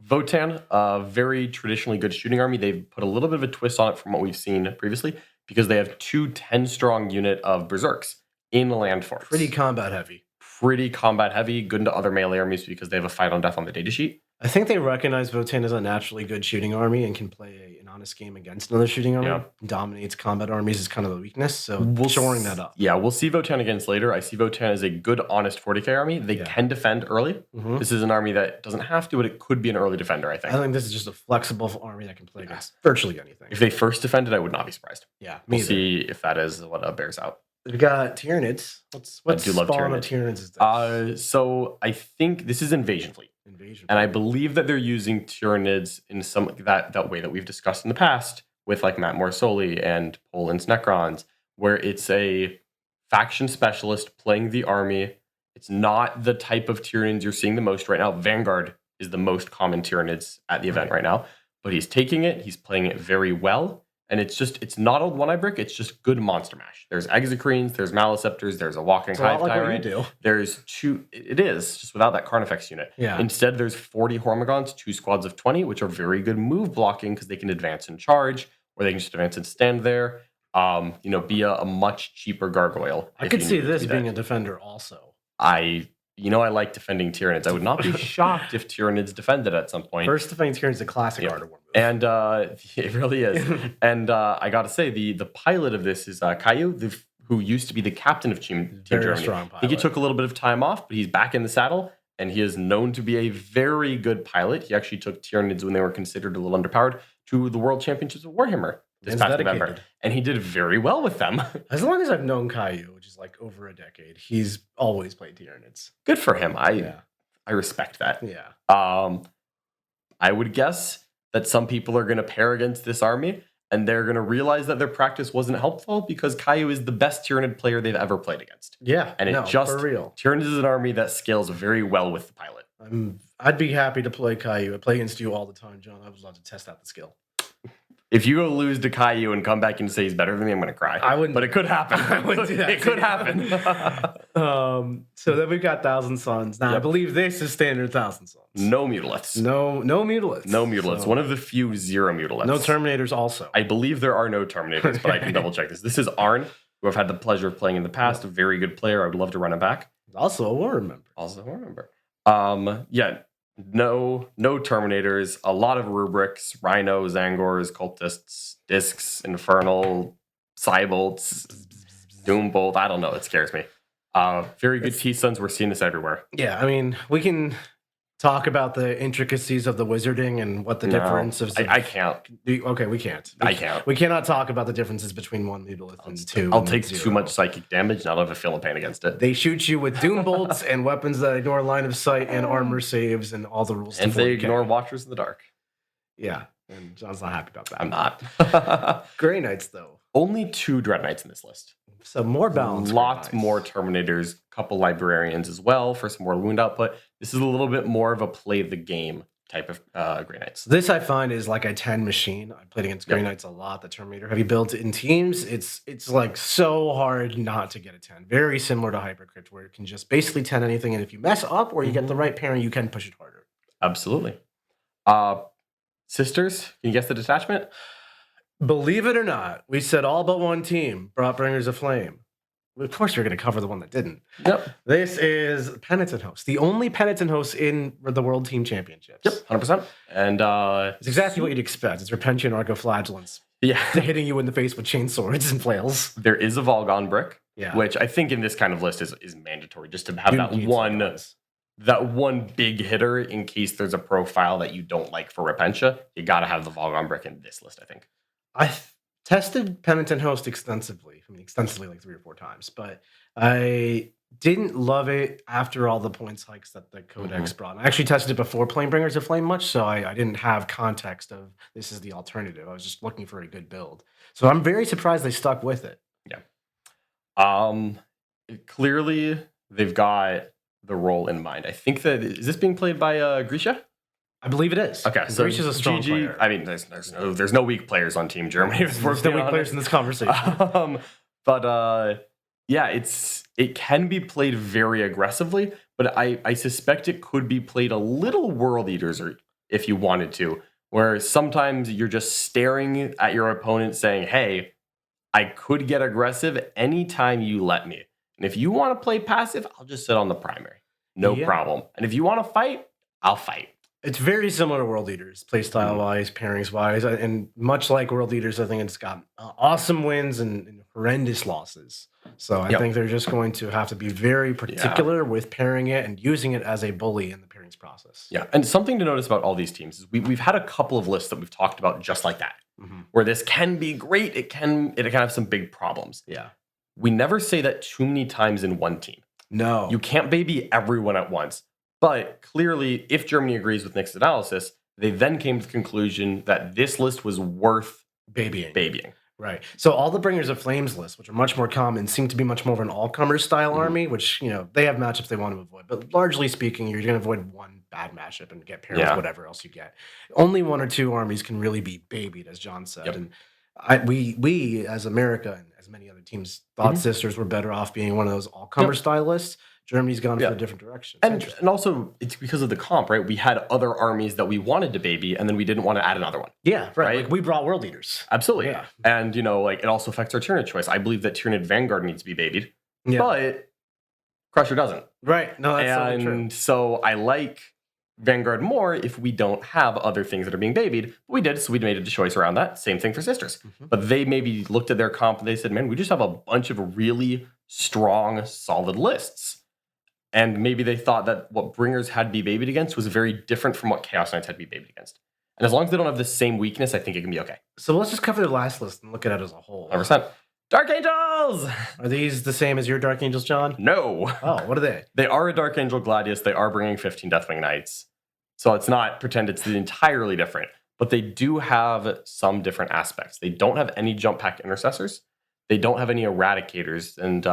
Votan, a very traditionally good shooting army. They've put a little bit of a twist on it from what we've seen previously because they have 2 10-strong unit of Berserks in land force. Pretty combat heavy. Pretty combat heavy, good into other melee armies because they have a fight on death on the datasheet. I think they recognize Votan as a naturally good shooting army and can play an honest game against another shooting army. Yeah. Dominates combat armies is kind of the weakness, so We'll shoring that up. Yeah, we'll see Votan against later. I see Votan as a good, honest 40k army. They Yeah. can defend early. Mhm. This is an army that doesn't have to, but it could be an early defender, I think. I think this is just a flexible army that can play against virtually anything. If they first defended, I would not be surprised. Yeah, We'll me either. see if that is what bears out. We've got Tyranids. What do love spawn of Tyranids. Tyranids is this? So I think this is Invasion Fleet. Invasion. And I believe that they're using Tyranids in some that way that we've discussed in the past with like Matt Morsoli and Poland's Necrons, where it's a faction specialist playing the army. It's not the type of Tyranids you're seeing the most right now. Vanguard is the most common Tyranids at the event right now, but he's taking it, he's playing it very well. And it's not old one-eye brick, it's just good monster mash. There's Exocrines, there's Maleceptors, there's a Walking It's a lot Hive like what you Tyrant. do. There's 2, it is, just without that Carnifex unit. Yeah. Instead, there's 40 Hormigons, 2 squads of 20, which are very good move blocking because they can advance and charge, or they can just advance and stand there. Be a much cheaper gargoyle. I if could you see need to this do being that. a defender also. I like defending Tyranids. I would not be shocked if Tyranids defended at some point. First defending Tyranids is a classic art of war move. And it really is. And I got to say, the pilot of this is Caillou, who used to be the captain of Team Very Germany. strong I think he pilot. took a little bit of time off, but he's back in the saddle, and he is known to be a very good pilot. He actually took Tyranids when they were considered a little underpowered to the World Championships of Warhammer this Man's past dedicated. November. And he did very well with them. As long as I've known Caillou, which is like over a decade, he's always played Tyranids. Good for him. Yeah. I respect that. Yeah. I would guess that some people are going to pair against this army, and they're going to realize that their practice wasn't helpful because Caillou is the best Tyranid player they've ever played against. Yeah. And for real. Tyranids is an army that scales very well with the pilot. I'd be happy to play Caillou. I play against you all the time, John. I would love to test out the skill. If you go lose to Caillou and come back and say he's better than me, I'm going to cry. I wouldn't. But it could happen. I wouldn't do that. It could happen. So then we've got Thousand Suns. Now I Yep. believe this is standard Thousand Suns. No mutiliths. No mutalisks. No mutiliths. So, One of the few 0 mutiliths. no Terminators also. I believe there are no Terminators, but I can double check this. This is Arn, who I've had the pleasure of playing in the past. A very good player. I would love to run him back. Also a war member. Also, I remember. No Terminators. A lot of rubrics: Rhino, Zangors, Cultists, Discs, Infernal, Cybolts, Doombolt. I don't know. It scares me. Very good T-Suns. We're seeing this everywhere. Yeah, I mean, we can talk about the intricacies of the wizarding and what the differences. I can't. Okay, we can't. I can't. We cannot talk about the differences between one mutalith and two. I'll and take zero. too much psychic damage, and I'll have a feeling pain against it. They shoot you with doom bolts and weapons that ignore line of sight and armor saves and all the rules. And to they 40K. ignore Watchers in the Dark. Yeah, and John's not happy about that. I'm not. Grey Knights though, Only 2 Dread Knights in this list. so more balance. Lots Grey Knights. more Terminators, couple Librarians as well for some more wound output. This is a little bit more of a play the game type of Grey Knights. This I find is like a 10 machine. I played against Grey Yep. Knights a lot. The Terminator heavy builds in teams. It's like so hard not to get a 10. Very similar to Hypercrypt, where it can just basically 10 anything, and if you mess up or you get the right pairing, you can push it harder. Absolutely. Sisters, can you guess the detachment? Believe it or not, we said all but one team brought Bringers of Flame. Of course, we're going to cover the one that didn't. Yep. This is Penitent Host, the only Penitent Host in the World Team Championships. Yep, 100%. And it's exactly what you'd expect. It's Repentia and Arcoflagellants. Yeah. Hitting you in the face with chain swords and flails. There is a Volgon brick, Yeah. which I think in this kind of list is mandatory, just to have that one big hitter in case there's a profile that you don't like for Repentia. You got to have the Volgon brick in this list, I think. I've tested Penitent Host extensively. I mean, extensively like 3 or 4 times, but I didn't love it after all the points hikes that the Codex brought. I actually tested it before playing Bringers of Flame much, so I didn't have context of this is the alternative. I was just looking for a good build. So I'm very surprised they stuck with it. Yeah. Clearly, they've got the role in mind. I think that is this being played by Grisha? I believe it is. Okay, so Grisha's a strong player. I mean, there's no weak players on Team Germany. There's no weak players in this conversation. But yeah, it can be played very aggressively, but I suspect it could be played a little World Eaters, or if you wanted to, where sometimes you're just staring at your opponent saying, hey, I could get aggressive anytime you let me. And if you want to play passive, I'll just sit on the primary. No problem. And if you want to fight, I'll fight. It's very similar to World Eaters, playstyle-wise, pairings-wise. And much like World Eaters, I think it's got awesome wins and horrendous losses. So I think they're just going to have to be very particular with pairing it and using it as a bully in the pairings process. Yeah, and something to notice about all these teams is we've had a couple of lists that we've talked about just like that, where this can be great, it can have some big problems. Yeah. We never say that too many times in one team. No. You can't baby everyone at once. But clearly, if Germany agrees with Nick's analysis, they then came to the conclusion that this list was worth babying. Right. So all the Bringers of Flames lists, which are much more common, seem to be much more of an all-comer style army, which, they have matchups they want to avoid. But largely speaking, you're going to avoid one bad matchup and get paired with whatever else you get. Only 1 or 2 armies can really be babied, as John said. Yep. And we, as America and as many other teams, thought Sisters were better off being one of those all-comer style lists. Germany's gone for a different direction. And also, it's because of the comp, right? We had other armies that we wanted to baby, and then we didn't want to add another one. Yeah, right. Like we brought World Eaters. Absolutely. Yeah. And, it also affects our Tyranid choice. I believe that Tyranid Vanguard needs to be babied, but Crusher doesn't. Right. No, that's totally true. And so I like Vanguard more if we don't have other things that are being babied. We did, so we made a choice around that. Same thing for Sisters. But they maybe looked at their comp and they said, man, we just have a bunch of really strong, solid lists. And maybe they thought that what Bringers had to be babied against was very different from what Chaos Knights had to be babied against. And as long as they don't have the same weakness, I think it can be okay. So let's just cover the last list and look at it as a whole. 100%. Dark Angels! Are these the same as your Dark Angels, John? No. Oh, what are they? They are a Dark Angel Gladius. They are bringing 15 Deathwing Knights. So it's not pretend it's entirely different. But they do have some different aspects. They don't have any Jump Pack Intercessors. They don't have any Eradicators. And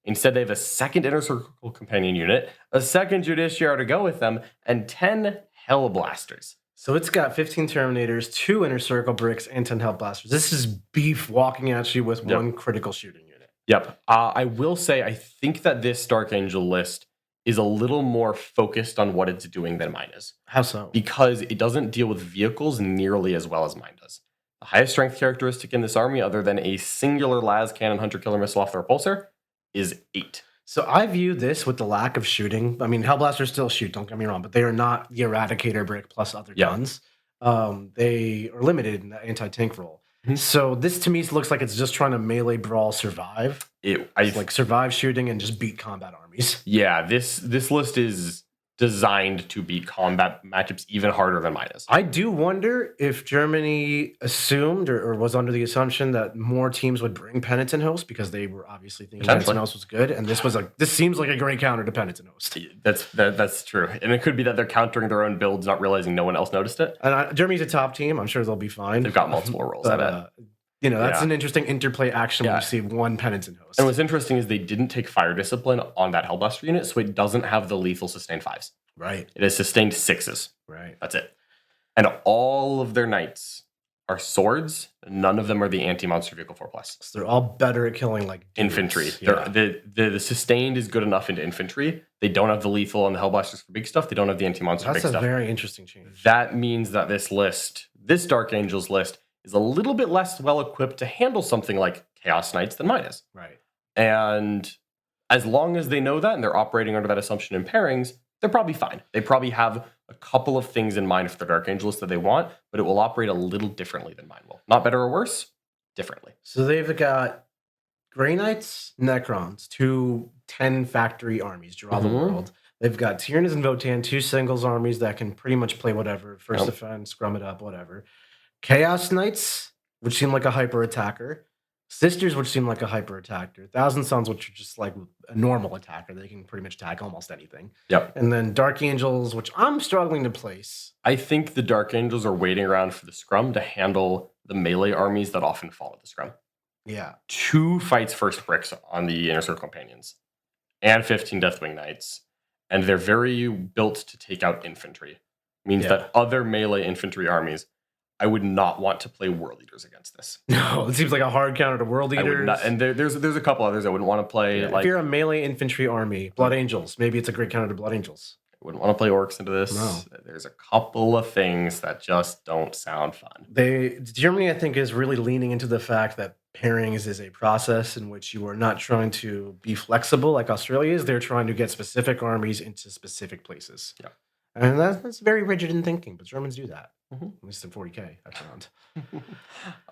instead, they have a second Inner Circle Companion unit, a second Judiciary to go with them, and 10 Hellblasters. So it's got 15 Terminators, 2 Inner Circle Bricks, and 10 Hellblasters. This is beef walking at you with one critical shooting unit. Yep. I will say, I think that this Dark Angel list is a little more focused on what it's doing than mine is. How so? Because it doesn't deal with vehicles nearly as well as mine does. The highest strength characteristic in this army, other than a singular las cannon hunter killer missile off the repulsor, is 8. So I view this with the lack of shooting. I mean, Hellblasters still shoot, don't get me wrong, but they are not the Eradicator brick plus other guns. They are limited in the anti-tank role. So this to me looks like it's just trying to melee brawl survive. Like survive shooting and just beat combat armies. Yeah, this list is designed to beat combat matchups even harder than mine is. I do wonder if Germany assumed or was under the assumption that more teams would bring Penitent Host because they were obviously thinking Penitent Host was good, and this seems like a great counter to Penitent Host. That's true, and it could be that they're countering their own builds, not realizing no one else noticed it. And Germany's a top team; I'm sure they'll be fine. They've got multiple roles. I bet. That's an interesting interplay action when you see one Penitent Host. And what's interesting is they didn't take Fire Discipline on that Hellblaster unit, so it doesn't have the lethal sustained 5s. Right. It has sustained 6s. Right. That's it. And all of their knights are swords. None of them are the anti-monster vehicle 4+. So they're all better at killing like dudes. Infantry. Yeah. The sustained is good enough into infantry. They don't have the lethal and the hellblasters for big stuff. They don't have the anti-monster That's big a stuff. very interesting change. That means that this Dark Angels list, is a little bit less well equipped to handle something like Chaos Knights than mine is. Right. And as long as they know that and they're operating under that assumption in pairings, they're probably fine. They probably have a couple of things in mind for the Dark Angel list that they want, but it will operate a little differently than mine will. Not better or worse, differently. So they've got Grey Knights, Necrons, 2 10 factory armies, draw the world. They've got Tyranids and Votann, 2 singles armies that can pretty much play whatever. First defense, scrum it up, whatever. Chaos Knights, which seem like a hyper attacker. Sisters, which seem like a hyper attacker. Thousand Sons, which are just like a normal attacker. They can pretty much attack almost anything. Yep. And then Dark Angels, which I'm struggling to place. I think the Dark Angels are waiting around for the scrum to handle the melee armies that often follow the scrum. Yeah. 2 fights first bricks on the Inner Circle Companions and 15 Deathwing Knights. And they're very built to take out infantry. Means that other melee infantry armies, I would not want to play World Eaters against this. No, it seems like a hard counter to World Eaters. And there's a couple others I wouldn't want to play. Yeah, if you're a melee infantry army, Blood Angels, maybe it's a great counter to Blood Angels. I wouldn't want to play Orcs into this. No. There's a couple of things that just don't sound fun. Germany, I think, is really leaning into the fact that pairings is a process in which you are not trying to be flexible like Australia is. They're trying to get specific armies into specific places. Yeah. And that's very rigid in thinking, but Germans do that. At least in 40K, I found.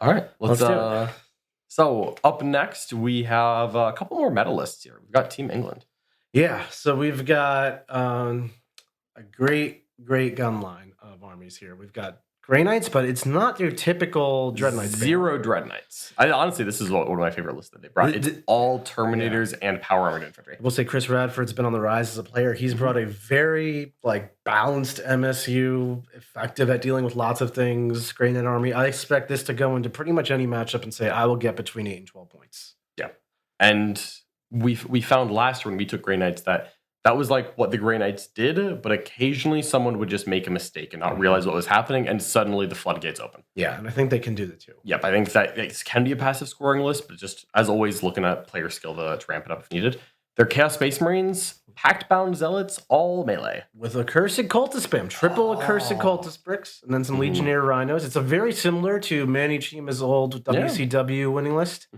All right. Let's do it. So up next, we have a couple more medalists here. We've got Team England. Yeah, so we've got a great gun line of armies here. We've got Grey Knights, but it's not your typical Dread Knights. 0 Dread Knights. Honestly, this is one of my favorite lists that they brought. It's all Terminators and Power Armored Infantry. We'll say Chris Radford's been on the rise as a player. He's brought a very balanced MSU, effective at dealing with lots of things. Grey Knight army. I expect this to go into pretty much any matchup and say I will get between 8 and 12 points. Yeah, and we found last year when we took Grey Knights that was like what the Grey Knights did, but occasionally someone would just make a mistake and not realize what was happening, and suddenly the floodgates open. Yeah, and I think they can do that too. Yep, I think that it can be a passive scoring list, but just as always, looking at player skill to ramp it up if needed. They're Chaos Space Marines, Pact Bound Zealots, all melee. With Accursed Cultist spam, triple Accursed Cultist bricks, and then some Legionnaire Rhinos. It's a very similar to Manny Chima's old WCW winning list.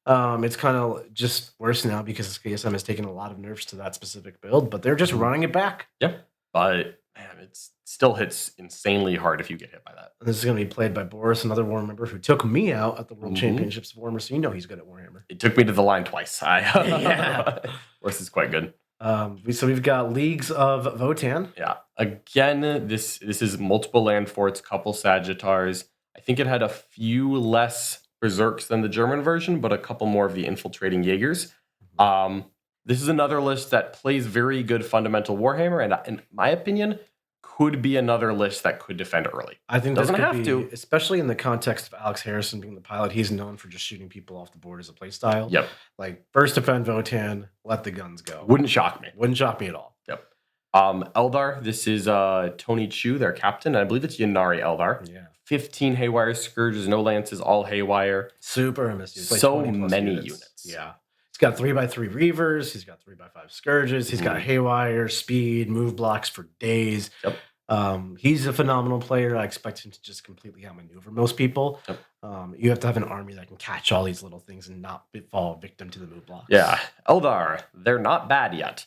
It's kind of just worse now because KSM has taken a lot of nerfs to that specific build, but they're just running it back. Yeah, but man, it still hits insanely hard if you get hit by that. And this is going to be played by Boris, another War member who took me out at the World Championships of Warhammer, so you know he's good at Warhammer. It took me to the line twice. Yeah. Boris is quite good. So we've got Leagues of Votann. Yeah. Again, this is multiple land forts, couple Sagittars. I think it had a few less Berserks than the German version, but a couple more of the infiltrating Jaegers. This is another list that plays very good fundamental Warhammer, and in my opinion, could be another list that could defend early. I think Doesn't this could have be, to. especially in the context of Alex Harrison being the pilot. He's known for just shooting people off the board as a play style. Yep. Like first defend Votann, let the guns go. Wouldn't shock me. Wouldn't shock me at all. Yep. Eldar, this is Tony Chu, their captain. And I believe it's Yannari Eldar. Yeah. 15 Haywire Scourges, no Lances, all Haywire. Super MSU. It's like So 20 plus many units. Yeah. He's got 3x3 Reavers. He's got 3x5 Scourges. He's got Haywire, speed, move blocks for days. Yep. He's a phenomenal player. I expect him to just completely outmaneuver most people. Yep. You have to have an army that can catch all these little things and not fall victim to the move blocks. Yeah. Eldar, they're not bad yet.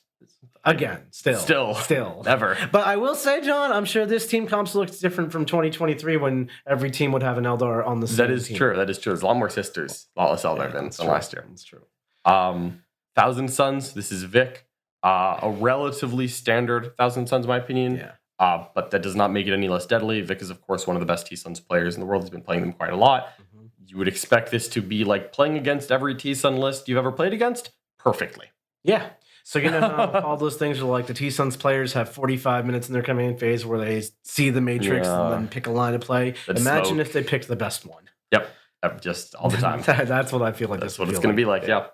Again, still. Never. But I will say, John, I'm sure this team comps looks different from 2023 when every team would have an Eldar on the same That is team. true. That is true. There's a lot more sisters, a lot less Eldar than last year. That's true. Thousand Sons, this is Vic. A relatively standard Thousand Sons, in my opinion. Yeah. But that does not make it any less deadly. Vic is, of course, one of the best T-Suns players in the world. He's been playing them quite a lot. You would expect this to be like playing against every T-Sun list you've ever played against perfectly. Yeah. So you know how all those things are like the T-Suns players have 45 minutes in their command phase where they see the matrix and then pick a line to play. Imagine if they picked the best one. Yep. Just all the time. That's what I feel like. That's what it's going to be like. Yeah.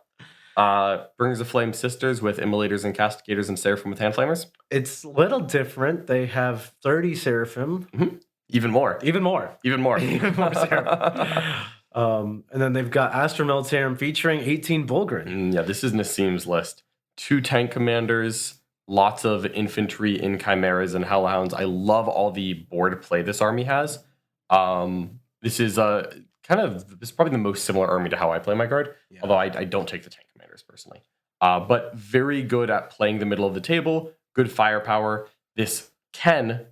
Bringers of Flame Sisters with Immolators and Castigators and Seraphim with Hand Flamers. It's a little different. They have 30 Seraphim. Even more. Even more. Even more. Even more Serum. And then they've got Astromel Serum featuring 18 Bulgrin. Yeah, this is Nassim's list. 2 tank commanders, lots of infantry in chimeras and hellhounds. I love all the board play this army has. This is this is probably the most similar army to how I play my guard, although I don't take the tank commanders personally. But very good at playing the middle of the table, good firepower. This can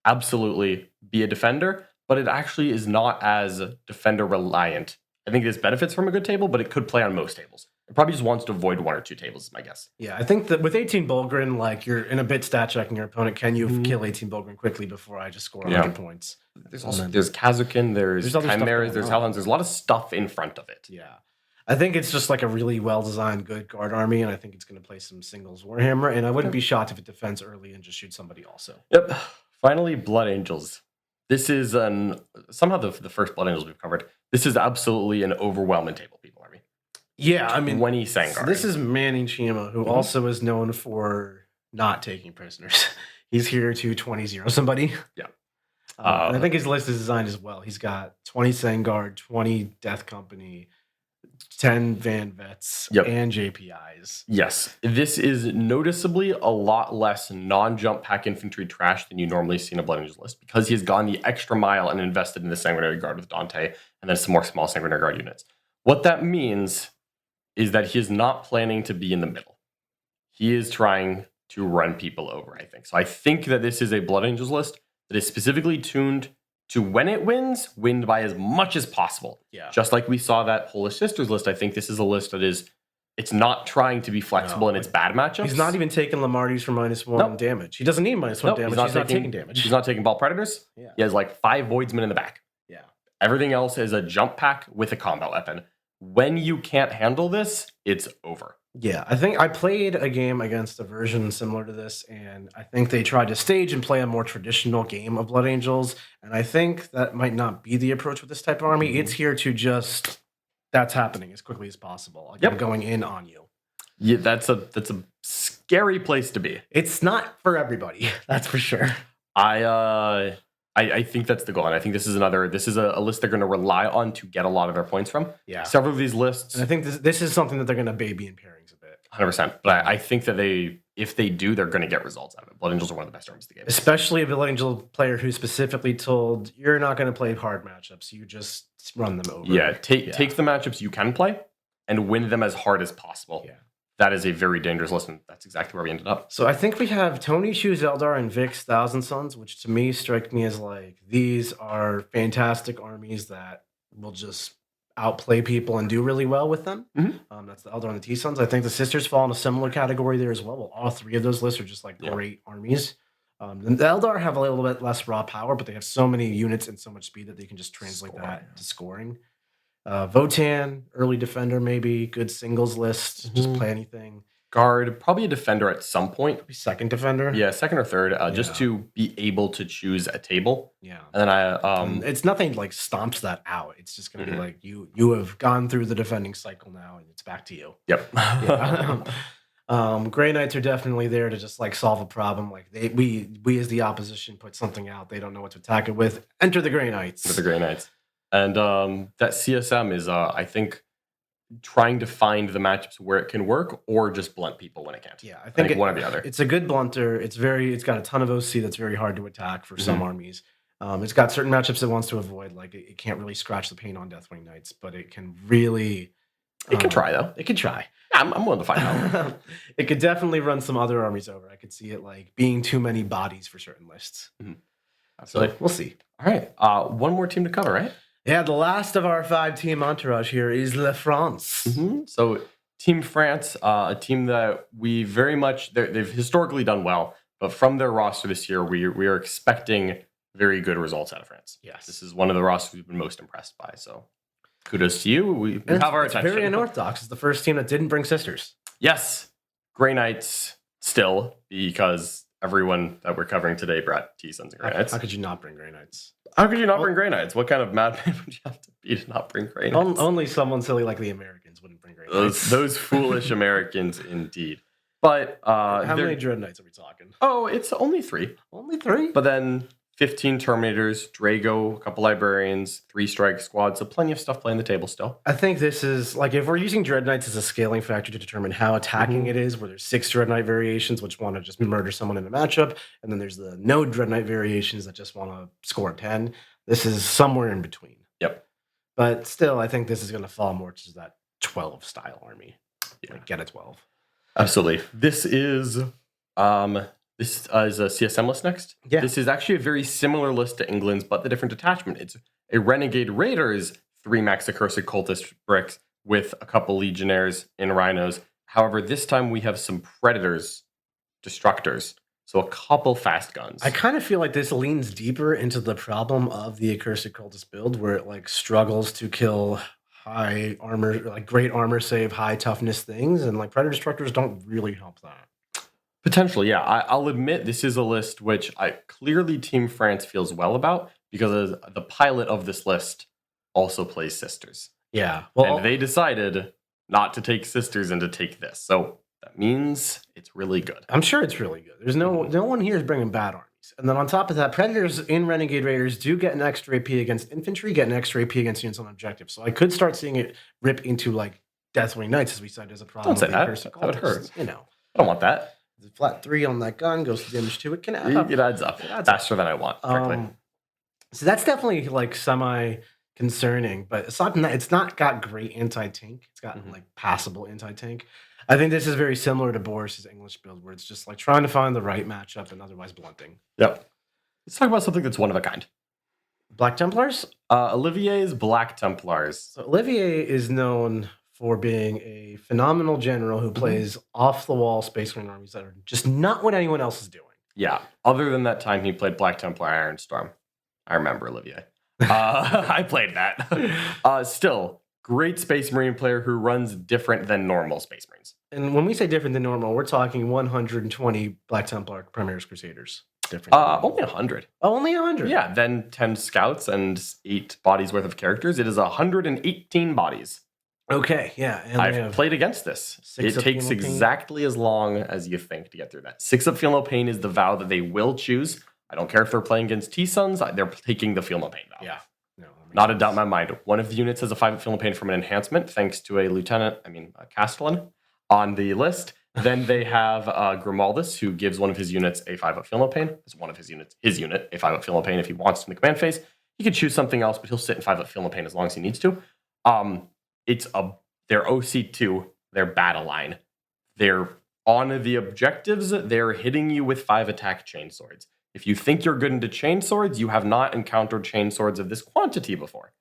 absolutely be a defender, but it actually is not as defender reliant. I think this benefits from a good table, but it could play on most tables. It probably just wants to avoid 1 or 2 tables, is my guess. Yeah, I think that with 18 Bulgrin, like you're in a bit stat checking your opponent. Can you kill 18 Bulgrin quickly before I just score 100 points? There's Kazukin, there's chimeras, there's hellhounds, there's a lot of stuff in front of it. Yeah. I think it's just like a really well-designed, good guard army, and I think it's going to play some singles Warhammer, and I wouldn't be shocked if it defends early and just shoots somebody also. Yep. Finally, Blood Angels. This is somehow the first Blood Angels we've covered. This is absolutely an overwhelming table people army. Yeah, I mean, 20 Sangar. So this is Manning Chima, who also is known for not taking prisoners. He's here to 20-0 somebody. Yeah. And I think his list is designed as well. He's got 20 Sangard, 20 Death Company, 10 Van Vets, and JPIs. Yes. This is noticeably a lot less non-jump pack infantry trash than you normally see in a Blood Angels list, because he has gone the extra mile and invested in the Sanguinary Guard with Dante and then some more small Sanguinary Guard units. What that means is that he is not planning to be in the middle. He is trying to run people over, I think. So I think that this is a Blood Angels list that is specifically tuned to, when it wins, win by as much as possible. Yeah. Just like we saw that Polish Sisters list, I think this is a list that it's not trying to be flexible in its bad matchups. He's not even taking Lamarty's for -1 damage. He doesn't need -1 damage. He's not taking damage. He's not taking Ball Predators. Yeah. He has like 5 Voidsmen in the back. Yeah. Everything else is a jump pack with a combat weapon. When you can't handle this, it's over. Yeah, I think I played a game against a version similar to this, and I think they tried to stage and play a more traditional game of Blood Angels, and I think that might not be the approach with this type of army. It's here to just, that's happening as quickly as possible. I'm going in on you. Yeah, that's a scary place to be. It's not for everybody, that's for sure. I think that's the goal, and I think this is a list they're going to rely on to get a lot of their points from. Yeah, several of these lists. And I think this is something that they're going to baby in pairings a bit. 100%. But I think that if they do, they're going to get results out of it. Blood Angels are one of the best armies in the game. Especially a Blood Angel player who's specifically told, you're not going to play hard matchups. You just run them over. Yeah, take the matchups you can play and win them as hard as possible. Yeah. That is a very dangerous list, and that's exactly where we ended up. So I think we have Tony Shoes Eldar and Vix Thousand Sons, which to me strike me as like, these are fantastic armies that will just outplay people and do really well with them. That's the Eldar and the T-Sons. I think the Sisters fall in a similar category there as well. Well, all 3 of those lists are just like great armies. The Eldar have a little bit less raw power, but they have so many units and so much speed that they can just translate that to scoring. Votan, early defender, maybe good singles list. Just play anything. Guard, probably a defender at some point. Maybe second defender. Yeah, second or third, just to be able to choose a table. Yeah, and then it's nothing like stomps that out. It's just going to be like you have gone through the defending cycle now, and it's back to you. Yep. Grey Knights are definitely there to just like solve a problem. Like we as the opposition put something out, they don't know what to attack it with. Enter the Grey Knights. With the Grey Knights. And that CSM is, I think, trying to find the matchups where it can work or just blunt people when it can't. Yeah, I think one or the other. It's a good blunter. It's got a ton of OC that's very hard to attack for some armies. It's got certain matchups it wants to avoid. Like it can't really scratch the paint on Deathwing Knights, but it can really... It can try, though. It can try. I'm willing to find out. It could definitely run some other armies over. I could see it like being too many bodies for certain lists. Absolutely. So we'll see. All right. One more team to cover, right? Yeah, the last of our 5-team entourage here is Le France. So Team France, a team that we very much, they've historically done well, but from their roster this year, we are expecting very good results out of France. Yes. This is one of the rosters we've been most impressed by, so kudos to you. We have our attention. Very unorthodox. It's the first team that didn't bring sisters. Yes. Grey Knights still, because everyone that we're covering today brought T-Sons and Grey Knights. How could you not bring Grey Knights? How could you not bring Grey Knights? What kind of madman would you have to be to not bring Grey Knights? Only someone silly like the Americans wouldn't bring Grey Knights. Those foolish Americans, indeed. But how many Dread Knights are we talking? Oh, it's only 3. Only 3? But then 15 Terminators, Drago, a couple Librarians, 3 Strike Squads, so plenty of stuff playing the table still. I think this is like if we're using Dread Knights as a scaling factor to determine how attacking it is, where there's 6 Dread Knight variations which want to just murder someone in a matchup, and then there's the no Dread Knight variations that just want to score 10. This is somewhere in between. Yep. But still, I think this is going to fall more to that 12 style army. Yeah. Like get a 12. Absolutely. This is a CSM list next. Yeah. This is actually a very similar list to England's, but the different detachment. It's a Renegade Raiders, 3 Max Accursed Cultist bricks with a couple Legionnaires in Rhinos. However, this time we have some Predators, Destructors. So a couple fast guns. I kind of feel like this leans deeper into the problem of the Accursed Cultist build, where it like struggles to kill high armor, like great armor save, high toughness things, and like Predator Destructors don't really help that. Potentially, yeah. I'll admit this is a list which clearly Team France feels well about because the pilot of this list also plays Sisters. Yeah. Well, And they decided not to take Sisters and to take this. So that means it's really good. I'm sure it's really good. There's no one here is bringing bad armies. And then on top of that, Predators in Renegade Raiders do get an extra AP against infantry, get an extra AP against units on objectives. So I could start seeing it rip into like Deathwing Knights, as we said, as a problem. Don't say that. Accursed That would hurt. Cultists, you know. I don't want that. The flat 3 on that gun goes to damage 2. It can add up. It adds up. It adds up. Faster than I want, frankly. So that's definitely like semi concerning, but aside from that, it's not got great anti-tank. It's got like passable anti-tank. I think this is very similar to Boris's English build, where it's just like trying to find the right matchup and otherwise blunting. Yep. Let's talk about something that's one of a kind. Black Templars? Olivier's Black Templars. So Olivier is known for being a phenomenal general who plays off-the-wall Space Marine armies that are just not what anyone else is doing. Yeah. Other than that time he played Black Templar Iron Storm. I remember Olivier. I played that. Still, great Space Marine player who runs different than normal Space Marines. And when we say different than normal, we're talking 120 Black Templar Primaris Crusaders. Different. Only 100. Oh, only 100? Yeah, then 10 scouts and 8 bodies worth of characters. It is 118 bodies. Okay, yeah. And I've played against this. It takes exactly as long as you think to get through that. 6 up Feel No Pain is the vow that they will choose. I don't care if they're playing against T-Suns. They're taking the Feel No Pain vow. Yeah. No, not a doubt in my mind. One of the units has a 5 up Feel No Pain from an enhancement, thanks to a Castellan on the list. Then they have Grimaldus, who gives one of his units a 5 up Feel No Pain. It's one of his unit, a 5 up Feel No Pain if he wants to in the command phase. He could choose something else, but he'll sit in 5 up Feel No Pain as long as he needs to. They're OC2, they're battle line. They're on the objectives, they're hitting you with 5 attack chainswords. If you think you're good into chainswords, you have not encountered chainswords of this quantity before.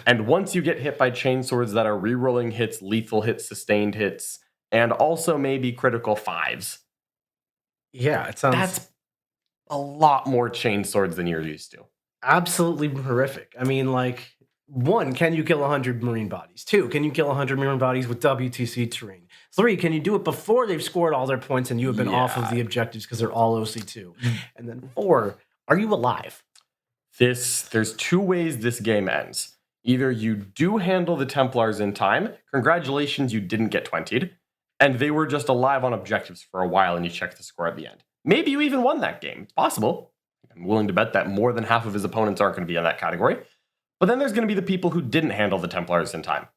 And once you get hit by chainswords that are rerolling hits, lethal hits, sustained hits, and also maybe critical 5s. Yeah, it sounds... That's a lot more chainswords than you're used to. Absolutely horrific. I mean, like... 1, can you kill 100 Marine bodies? 2, can you kill 100 Marine bodies with WTC terrain? 3, can you do it before they've scored all their points and you have been off of the objectives because they're all OC2? And then 4, are you alive? There's 2 ways this game ends. Either you do handle the Templars in time, congratulations, you didn't get 20'd, and they were just alive on objectives for a while and you check the score at the end. Maybe you even won that game. It's possible. I'm willing to bet that more than half of his opponents aren't going to be in that category. But then there's going to be the people who didn't handle the Templars in time.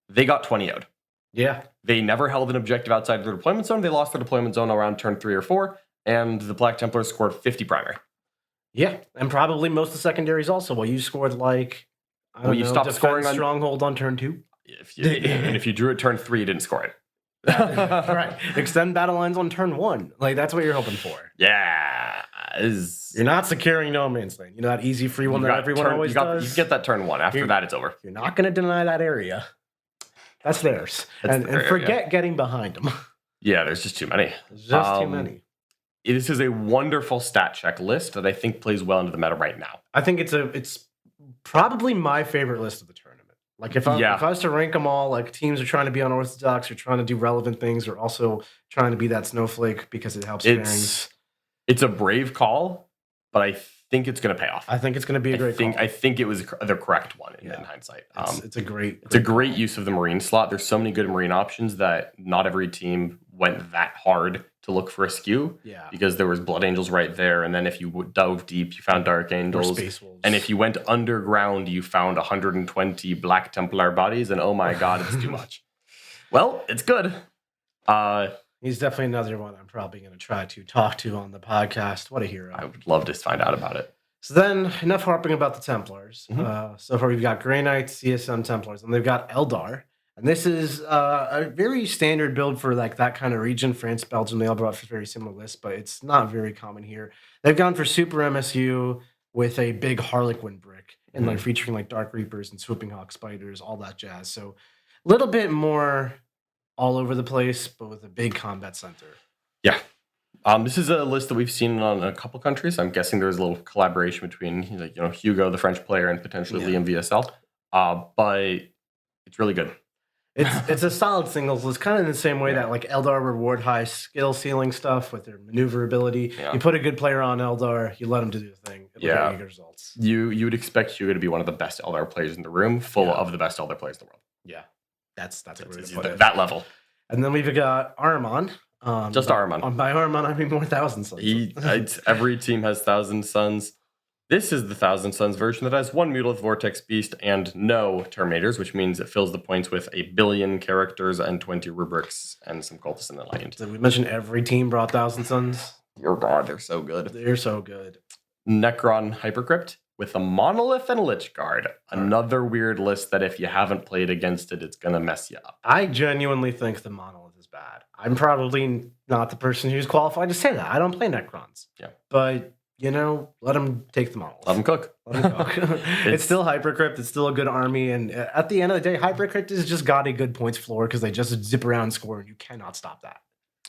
They got 20'd. Yeah. They never held an objective outside of their deployment zone. They lost their deployment zone around turn 3 or 4, and the Black Templars scored 50 primary. Yeah, and probably most of the secondaries also. Well, you scored like, you stopped scoring on Stronghold on turn 2. And if you drew at turn 3, you didn't score it. Right. Extend battle lines on turn 1. Like, that's what you're hoping for. Yeah. You're not securing no man's land. You know that easy free one that everyone always does? You get that turn 1. After that, it's over. You're not going to deny that area. That's theirs. And forget getting behind them. Yeah, there's just too many. There's just too many. This is a wonderful stat check list that I think plays well into the meta right now. I think it's probably my favorite list of the tournament. Like if I was to rank them all, like teams are trying to be unorthodox, or trying to do relevant things, or also trying to be that snowflake because it helps pairings. It's a brave call, but I think it's going to pay off. I think it's going to be a great call. I think it was the correct one in hindsight. It's a great use of the Marine slot. There's so many good Marine options that not every team went that hard to look for a skew. Yeah. Because there was Blood Angels right there, and then if you dove deep, you found Dark Angels. Space Wolves. And if you went underground, you found 120 Black Templar bodies, and oh my god, it's too much. Well, it's good. He's definitely another one I'm probably going to try to talk to on the podcast. What a hero. I would love to find out about it. So then, enough harping about the Templars. So far, we've got Grey Knights, CSM Templars, and they've got Eldar. And this is a very standard build for like that kind of region. France, Belgium, they all brought very similar lists, but it's not very common here. They've gone for Super MSU with a big Harlequin brick and like featuring like Dark Reapers and Swooping Hawk Spiders, all that jazz. So a little bit more all over the place, but with a big combat center. Yeah. This is a list that we've seen on a couple countries. I'm guessing there's a little collaboration between Hugo, the French player, and potentially Liam VSL. But it's really good. It's a solid singles list, kind of in the same way that like Eldar reward high skill ceiling stuff with their maneuverability. Yeah. You put a good player on Eldar, you let him do the thing. It'll get you good results. You would expect Hugo to be one of the best Eldar players in the room, full of the best Eldar players in the world. Yeah, that's that level. And then we've got Ahriman. Just Ahriman. By Ahriman, I mean more Thousand Sons. Every team has Thousand Sons. This is the Thousand Sons version that has one Mutalith Vortex Beast and no Terminators, which means it fills the points with 1 billion characters and 20 rubrics and some cultists in the land. Did we mention every team brought Thousand Sons? Dear God, they're so good. They're so good. Necron Hypercrypt with a Monolith and Lich Guard. Another weird list that if you haven't played against it, it's going to mess you up. I genuinely think the Monolith is bad. I'm probably not the person who's qualified to say that. I don't play Necrons. Yeah. But... let them take the Monolith. Let them cook. It's still Hypercrypt. It's still a good army. And at the end of the day, Hypercrypt has just got a good points floor because they just zip around and score, and you cannot stop that.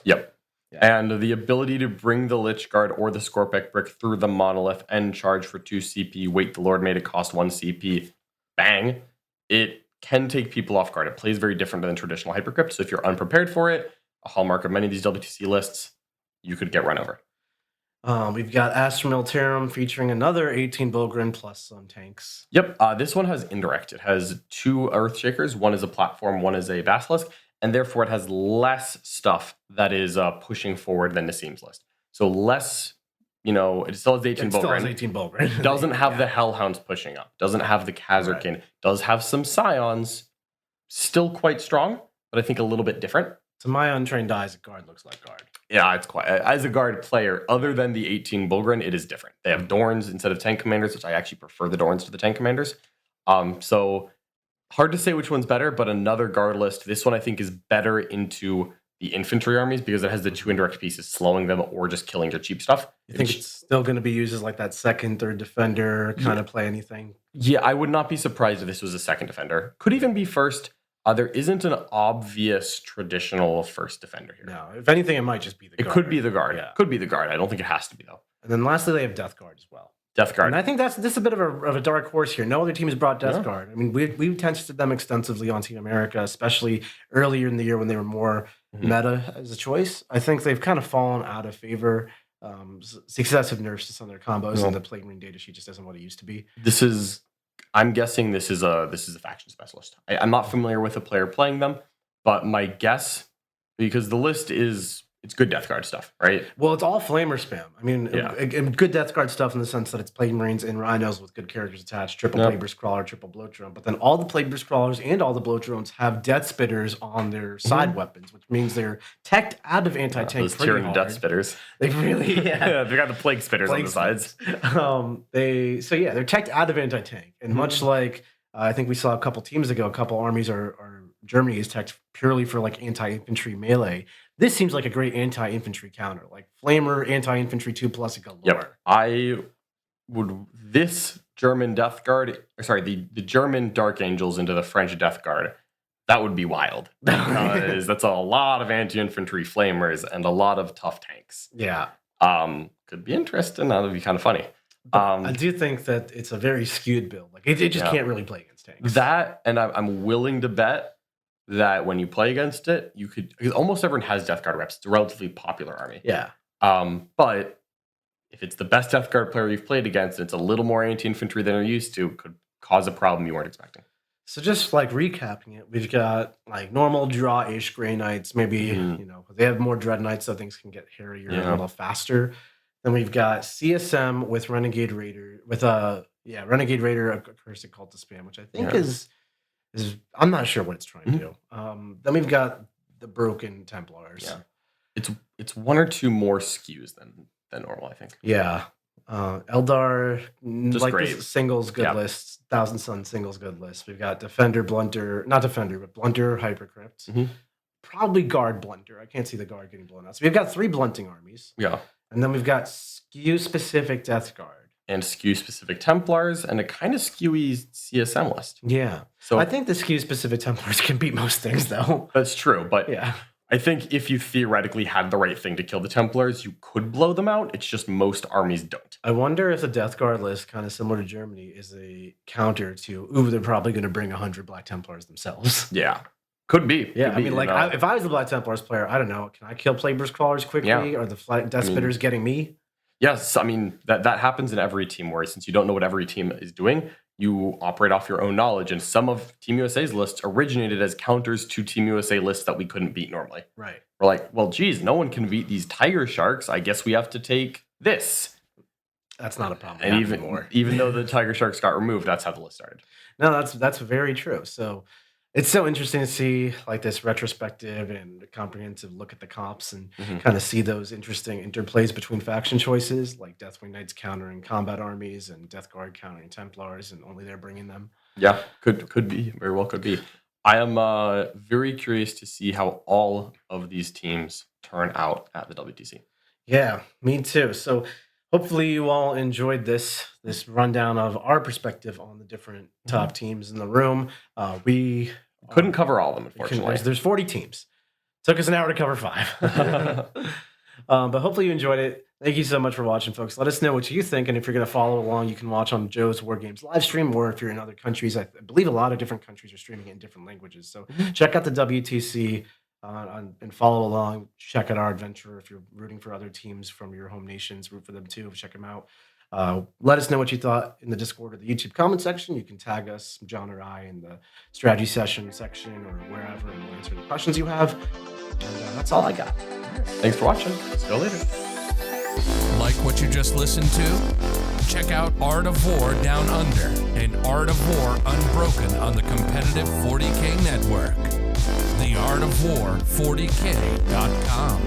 Yep. Yeah. And the ability to bring the Lich Guard or the Scorpec Brick through the Monolith and charge for 2 CP, wait the Lord made it cost 1 CP, bang, it can take people off guard. It plays very different than traditional Hypercrypt. So if you're unprepared for it, a hallmark of many of these WTC lists, you could get run over. We've got Astra Militarum featuring another 18 Bulgrin plus some tanks. Yep. This one has indirect. It has 2 Earthshakers. One is a platform, one is a Basilisk, and therefore it has less stuff that is pushing forward than Nassim's list. So less, it still has 18 Bulgrin. Still has 18 Bulgrin. Doesn't have the Hellhounds pushing up. Doesn't have the Khazarkin. Right. Does have some Scions. Still quite strong, but I think a little bit different. To my untrained eyes, a guard looks like guard. Yeah, it's quite. As a guard player, other than the 18 Bulgrin, it is different. They have Dorns instead of tank commanders, which I actually prefer the Dorns to the tank commanders. So hard to say which one's better, but another guard list. This one I think is better into the infantry armies because it has the 2 indirect pieces slowing them or just killing their cheap stuff. You think it's still going to be used as like that second, third defender kind of play anything? Yeah, I would not be surprised if this was a second defender. Could even be first. There isn't an obvious traditional first defender here. No, if anything, it might just be the guard. It could be the guard. Yeah. Could be the guard. I don't think it has to be, though. And then lastly, they have Death Guard as well. Death Guard. And I think this is a bit of a dark horse here. No other team has brought Death Guard. I mean, we tested them extensively on Team America, especially earlier in the year when they were more meta as a choice. I think they've kind of fallen out of favor. Successive nerfs to some of their combos, and the Plague Marine data sheet just isn't what it used to be. I'm guessing this is a faction specialist. I'm not familiar with a player playing them, but my guess, because the list it's good Death Guard stuff, right? Well, it's all Flamer spam. I mean, good Death Guard stuff in the sense that it's Plague Marines and Rhinos with good characters attached, triple Plague Burst Crawler, triple Blow Drone. But then all the Plague Burst Crawlers and all the Blow Drones have Death Spitters on their side weapons, which means they're teched out of anti-tank those Tyranid Death Spitters. They really, they've got the Plague Spitters on the sides. They're teched out of anti-tank. And much like I think we saw a couple teams ago, a couple armies are Germany is teched purely for like anti-infantry melee. This seems like a great anti-infantry counter, like Flamer, anti-infantry 2+ galore. Yep. This German Death Guard, the German Dark Angels into the French Death Guard, that would be wild. Because that's a lot of anti-infantry Flamers and a lot of tough tanks. Yeah. Could be interesting. That would be kind of funny. I do think that it's a very skewed build. Like it just can't really play against tanks. That, and I'm willing to bet that when you play against it, you could, because almost everyone has Death Guard reps. It's a relatively popular army. Yeah. But if it's the best Death Guard player you've played against, it's a little more anti-infantry than you're used to, could cause a problem you weren't expecting. So just like recapping it, we've got like normal draw-ish Grey Knights. Maybe they have more Dread Knights, so things can get hairier a little faster. Then we've got CSM with Renegade Raider Renegade Raider, a Cursed Cultist Spam, which I think is I'm not sure what it's trying to do. Then we've got the Broken Templars. Yeah, it's one or two more skews than normal, I think. Yeah. Eldar, Just like great. this singles good lists, Thousand Sun singles good list. We've got Defender, Blunter, not Defender, but Blunter, Hypercrypt. Probably Guard, Blunter. I can't see the Guard getting blown out. So we've got 3 blunting armies. Yeah. And then we've got skew-specific Death Guard. And skew-specific Templars, and a kind of skewy CSM list. Yeah. So I think the skew-specific Templars can beat most things, though. That's true, but yeah. I think if you theoretically had the right thing to kill the Templars, you could blow them out. It's just most armies don't. I wonder if the Death Guard list, kind of similar to Germany, is a counter to, they're probably going to bring 100 Black Templars themselves. Yeah. Could be. Yeah, Could be, if I was the Black Templars player, I don't know, can I kill Plagueburst Crawlers quickly? Or the Death Spitters getting me? Yes, I mean, that happens in every team where since you don't know what every team is doing, you operate off your own knowledge. And some of Team USA's lists originated as counters to Team USA lists that we couldn't beat normally. Right. We're like, well, geez, no one can beat these Tiger Sharks. I guess we have to take this. That's not a problem. And even though the Tiger Sharks got removed, that's how the list started. No, that's very true. So it's so interesting to see like this retrospective and comprehensive look at the comps and kind of see those interesting interplays between faction choices, like Deathwing Knights countering combat armies and Death Guard countering Templars, and only they're bringing them. Yeah, could be. Very well could be. I am very curious to see how all of these teams turn out at the WTC. Yeah, me too. So hopefully you all enjoyed this rundown of our perspective on the different top teams in the room. We couldn't cover all of them, unfortunately. There's 40 teams. Took us an hour to cover 5. But hopefully you enjoyed it. Thank you so much for watching, folks. Let us know what you think, and if you're going to follow along, you can watch on Joe's War Games live stream, or if you're in other countries, I believe a lot of different countries are streaming it in different languages. So check out the WTC and follow along. Check out our adventure. If you're rooting for other teams from your home nations, root for them too. Check them out. Let us know what you thought in the Discord or the YouTube comment section. You can tag us, John or I, in the strategy session section or wherever, and we'll answer the questions you have. And that's all I got. Thanks for watching. See you later. Like what you just listened to? Check out Art of War Down Under and Art of War Unbroken on the competitive 40K network. The Art of War 40K.com.